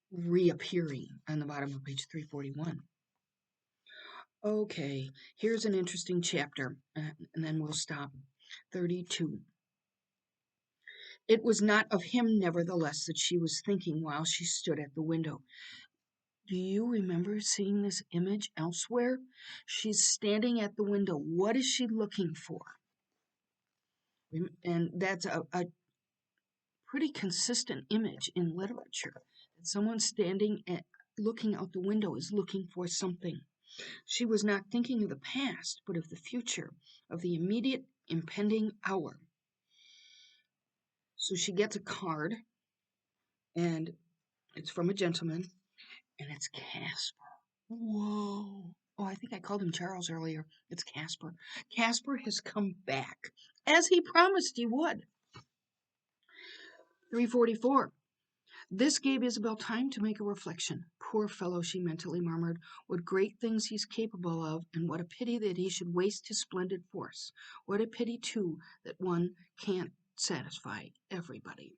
reappearing on the bottom of page 341. Okay, here's an interesting chapter, and then we'll stop. 32. It was not of him, nevertheless, that she was thinking while she stood at the window. Do you remember seeing this image elsewhere? She's standing at the window. What is she looking for? And that's a pretty consistent image in literature. Someone standing looking out the window is looking for something. She was not thinking of the past, but of the future, of the immediate impending hour. So she gets a card, and it's from a gentleman, and it's Casper. Whoa. Oh, I think I called him Charles earlier. It's Casper. Casper has come back, as he promised he would. 344. This gave Isabel time to make a reflection. Poor fellow, she mentally murmured, what great things he's capable of, and what a pity that he should waste his splendid force. What a pity, too, that one can't satisfy everybody.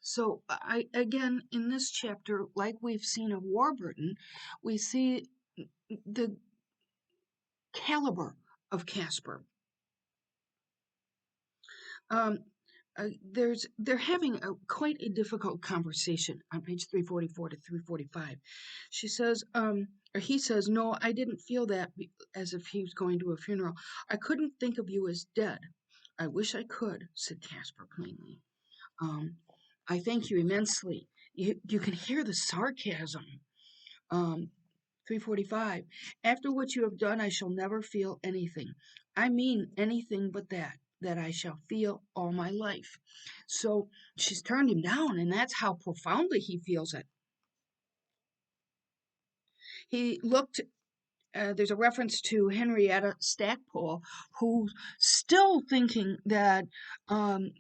So, again, in this chapter, like we've seen of Warburton, we see the caliber of Casper. Um, they're having quite a difficult conversation on page 344 to 345. She says, or he says, no, I didn't feel that, as if he was going to a funeral. I couldn't think of you as dead. I wish I could, said Casper plainly. I thank you immensely. You can hear the sarcasm. Um, 345. After what you have done, I shall never feel anything. I mean anything but that I shall feel all my life. So she's turned him down, and that's how profoundly he feels it. He looked, there's a reference to Henrietta Stackpole, who's still thinking that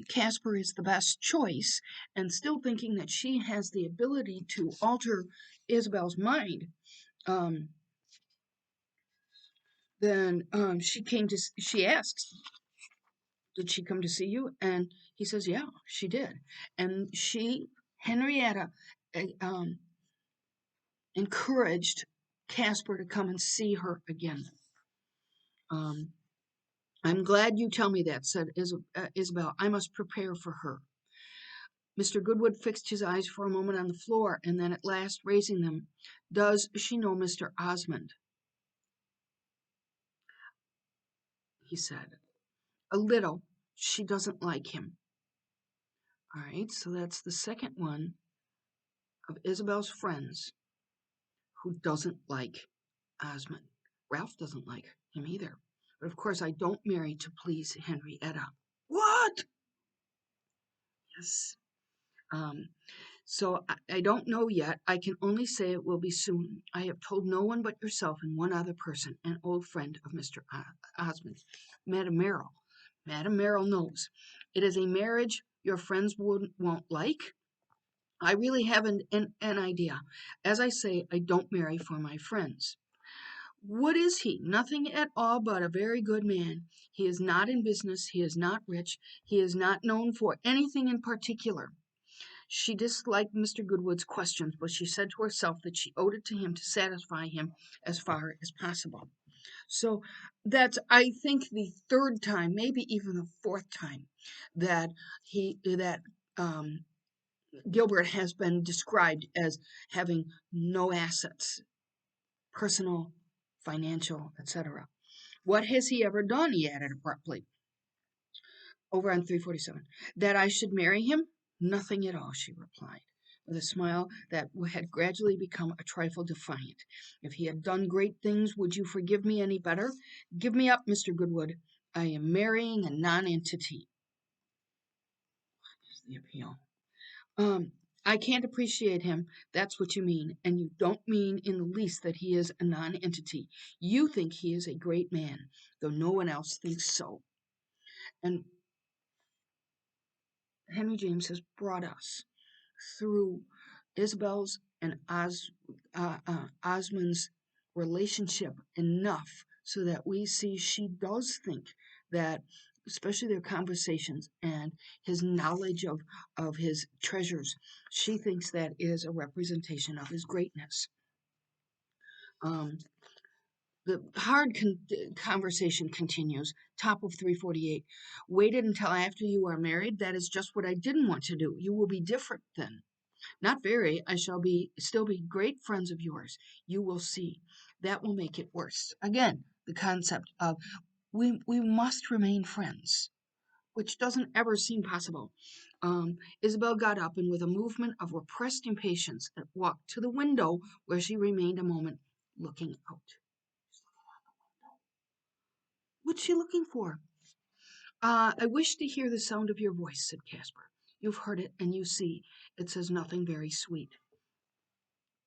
Casper is the best choice, and still thinking that she has the ability to alter Isabel's mind. Then she asks, did she come to see you? And he says, yeah, she did. And Henrietta, encouraged Casper to come and see her again. I'm glad you tell me that, said Isabel. I must prepare for her. Mr. Goodwood fixed his eyes for a moment on the floor, and then at last raising them, does she know Mr. Osmond? He said. A little. She doesn't like him. All right, so that's the second one of Isabel's friends who doesn't like Osmond. Ralph doesn't like him either. But of course, I don't marry to please Henrietta. What? Yes. Um, so I don't know yet. I can only say it will be soon. I have told no one but yourself and one other person, an old friend of Mr. Osmond, Madame Merrill. Madame Merrill knows. It is a marriage your friends won't like. I really haven't an idea. As I say, I don't marry for my friends. What is he? Nothing at all but a very good man. He is not in business. He is not rich. He is not known for anything in particular. She disliked Mr. Goodwood's questions, but she said to herself that she owed it to him to satisfy him as far as possible. So that's, I think, the third time, maybe even the fourth time, that Gilbert has been described as having no assets, personal, financial, etc. What has he ever done? He added abruptly. Over on 347. That I should marry him? Nothing at all, she replied, with a smile that had gradually become a trifle defiant. If he had done great things, would you forgive me any better? Give me up, Mr. Goodwood. I am marrying a nonentity. the appeal. Um, I can't appreciate him. That's what you mean. And you don't mean in the least that he is a non-entity. You think he is a great man, though no one else thinks so. And Henry James has brought us through Isabel's and Osmond's relationship enough so that we see she does think that, especially their conversations and his knowledge of his treasures, she thinks that is a representation of his greatness. Um, the hard conversation continues. Top of 348. Waited until after you are married? That is just what I didn't want to do. You will be different then. Not very. I shall still be great friends of yours. You will see. That will make it worse. Again, the concept of we must remain friends, which doesn't ever seem possible. Isabel got up and with a movement of repressed impatience walked to the window where she remained a moment looking out. What's she looking for? I wish to hear the sound of your voice, said Caspar. You've heard it, and you see, it says nothing very sweet.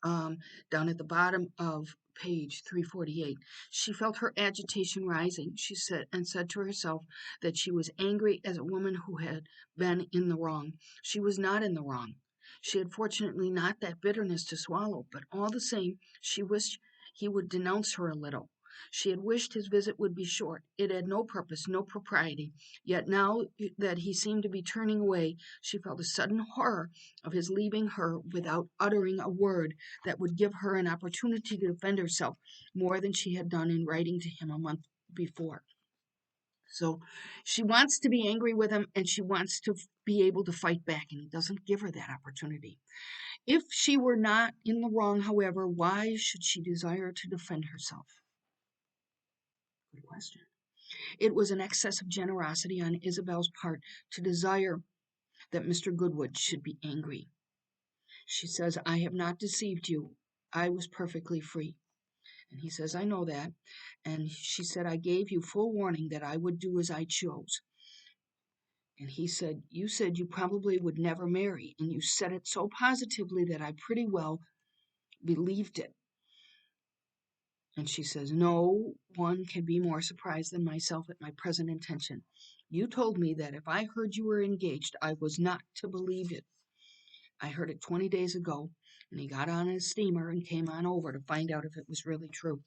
Down at the bottom of page 348. She felt her agitation rising. She said to herself that she was angry as a woman who had been in the wrong. She was not in the wrong. She had fortunately not that bitterness to swallow, but all the same, she wished he would denounce her a little. She had wished his visit would be short. It had no purpose, no propriety. Yet now that he seemed to be turning away, she felt a sudden horror of his leaving her without uttering a word that would give her an opportunity to defend herself more than she had done in writing to him a month before. So she wants to be angry with him and she wants to be able to fight back, and he doesn't give her that opportunity. If she were not in the wrong, however, why should she desire to defend herself? Good question. It was an excess of generosity on Isabel's part to desire that Mr. Goodwood should be angry. She says, I have not deceived you. I was perfectly free. And he says, I know that. And she said, I gave you full warning that I would do as I chose. And he said, you said you probably would never marry. And you said it so positively that I pretty well believed it. And she says, no one can be more surprised than myself at my present intention. You told me that if I heard you were engaged, I was not to believe it. I heard it 20 days ago, and he got on his steamer and came on over to find out if it was really true.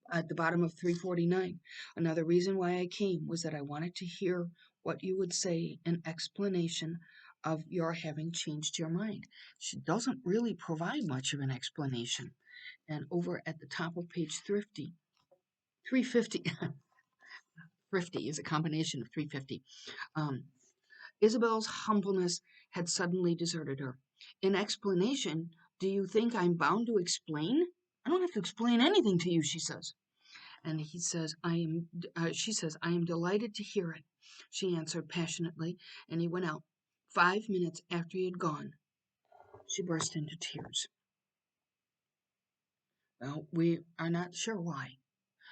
At the bottom of 349, another reason why I came was that I wanted to hear what you would say in explanation of your having changed your mind. She doesn't really provide much of an explanation. And over at the top of page 350, thrifty is a combination of 350. Isabel's humbleness had suddenly deserted her. In explanation, do you think I'm bound to explain? I don't have to explain anything to you, she says. And he says, she says, I am delighted to hear it, she answered passionately, and he went out. 5 minutes after he had gone, she burst into tears. Well, we are not sure why,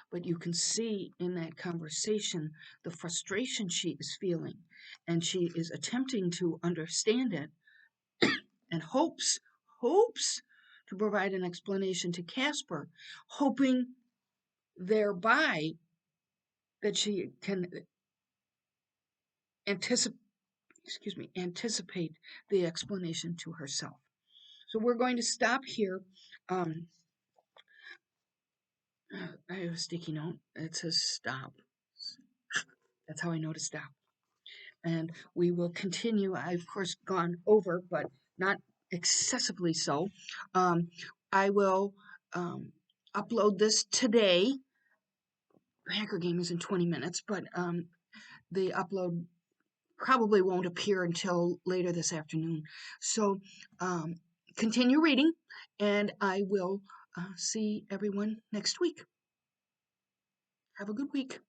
but you can see in that conversation the frustration she is feeling, and she is attempting to understand it and hopes to provide an explanation to Caspar, hoping thereby that she can anticipate the explanation to herself. So we're going to stop here. Um, I have a sticky note. It says stop. That's how I know to stop. And we will continue. I've, of course, gone over, but not excessively so. I will upload this today. Hacker Game is in 20 minutes, but the upload probably won't appear until later this afternoon. So continue reading, and I will see everyone next week. Have a good week.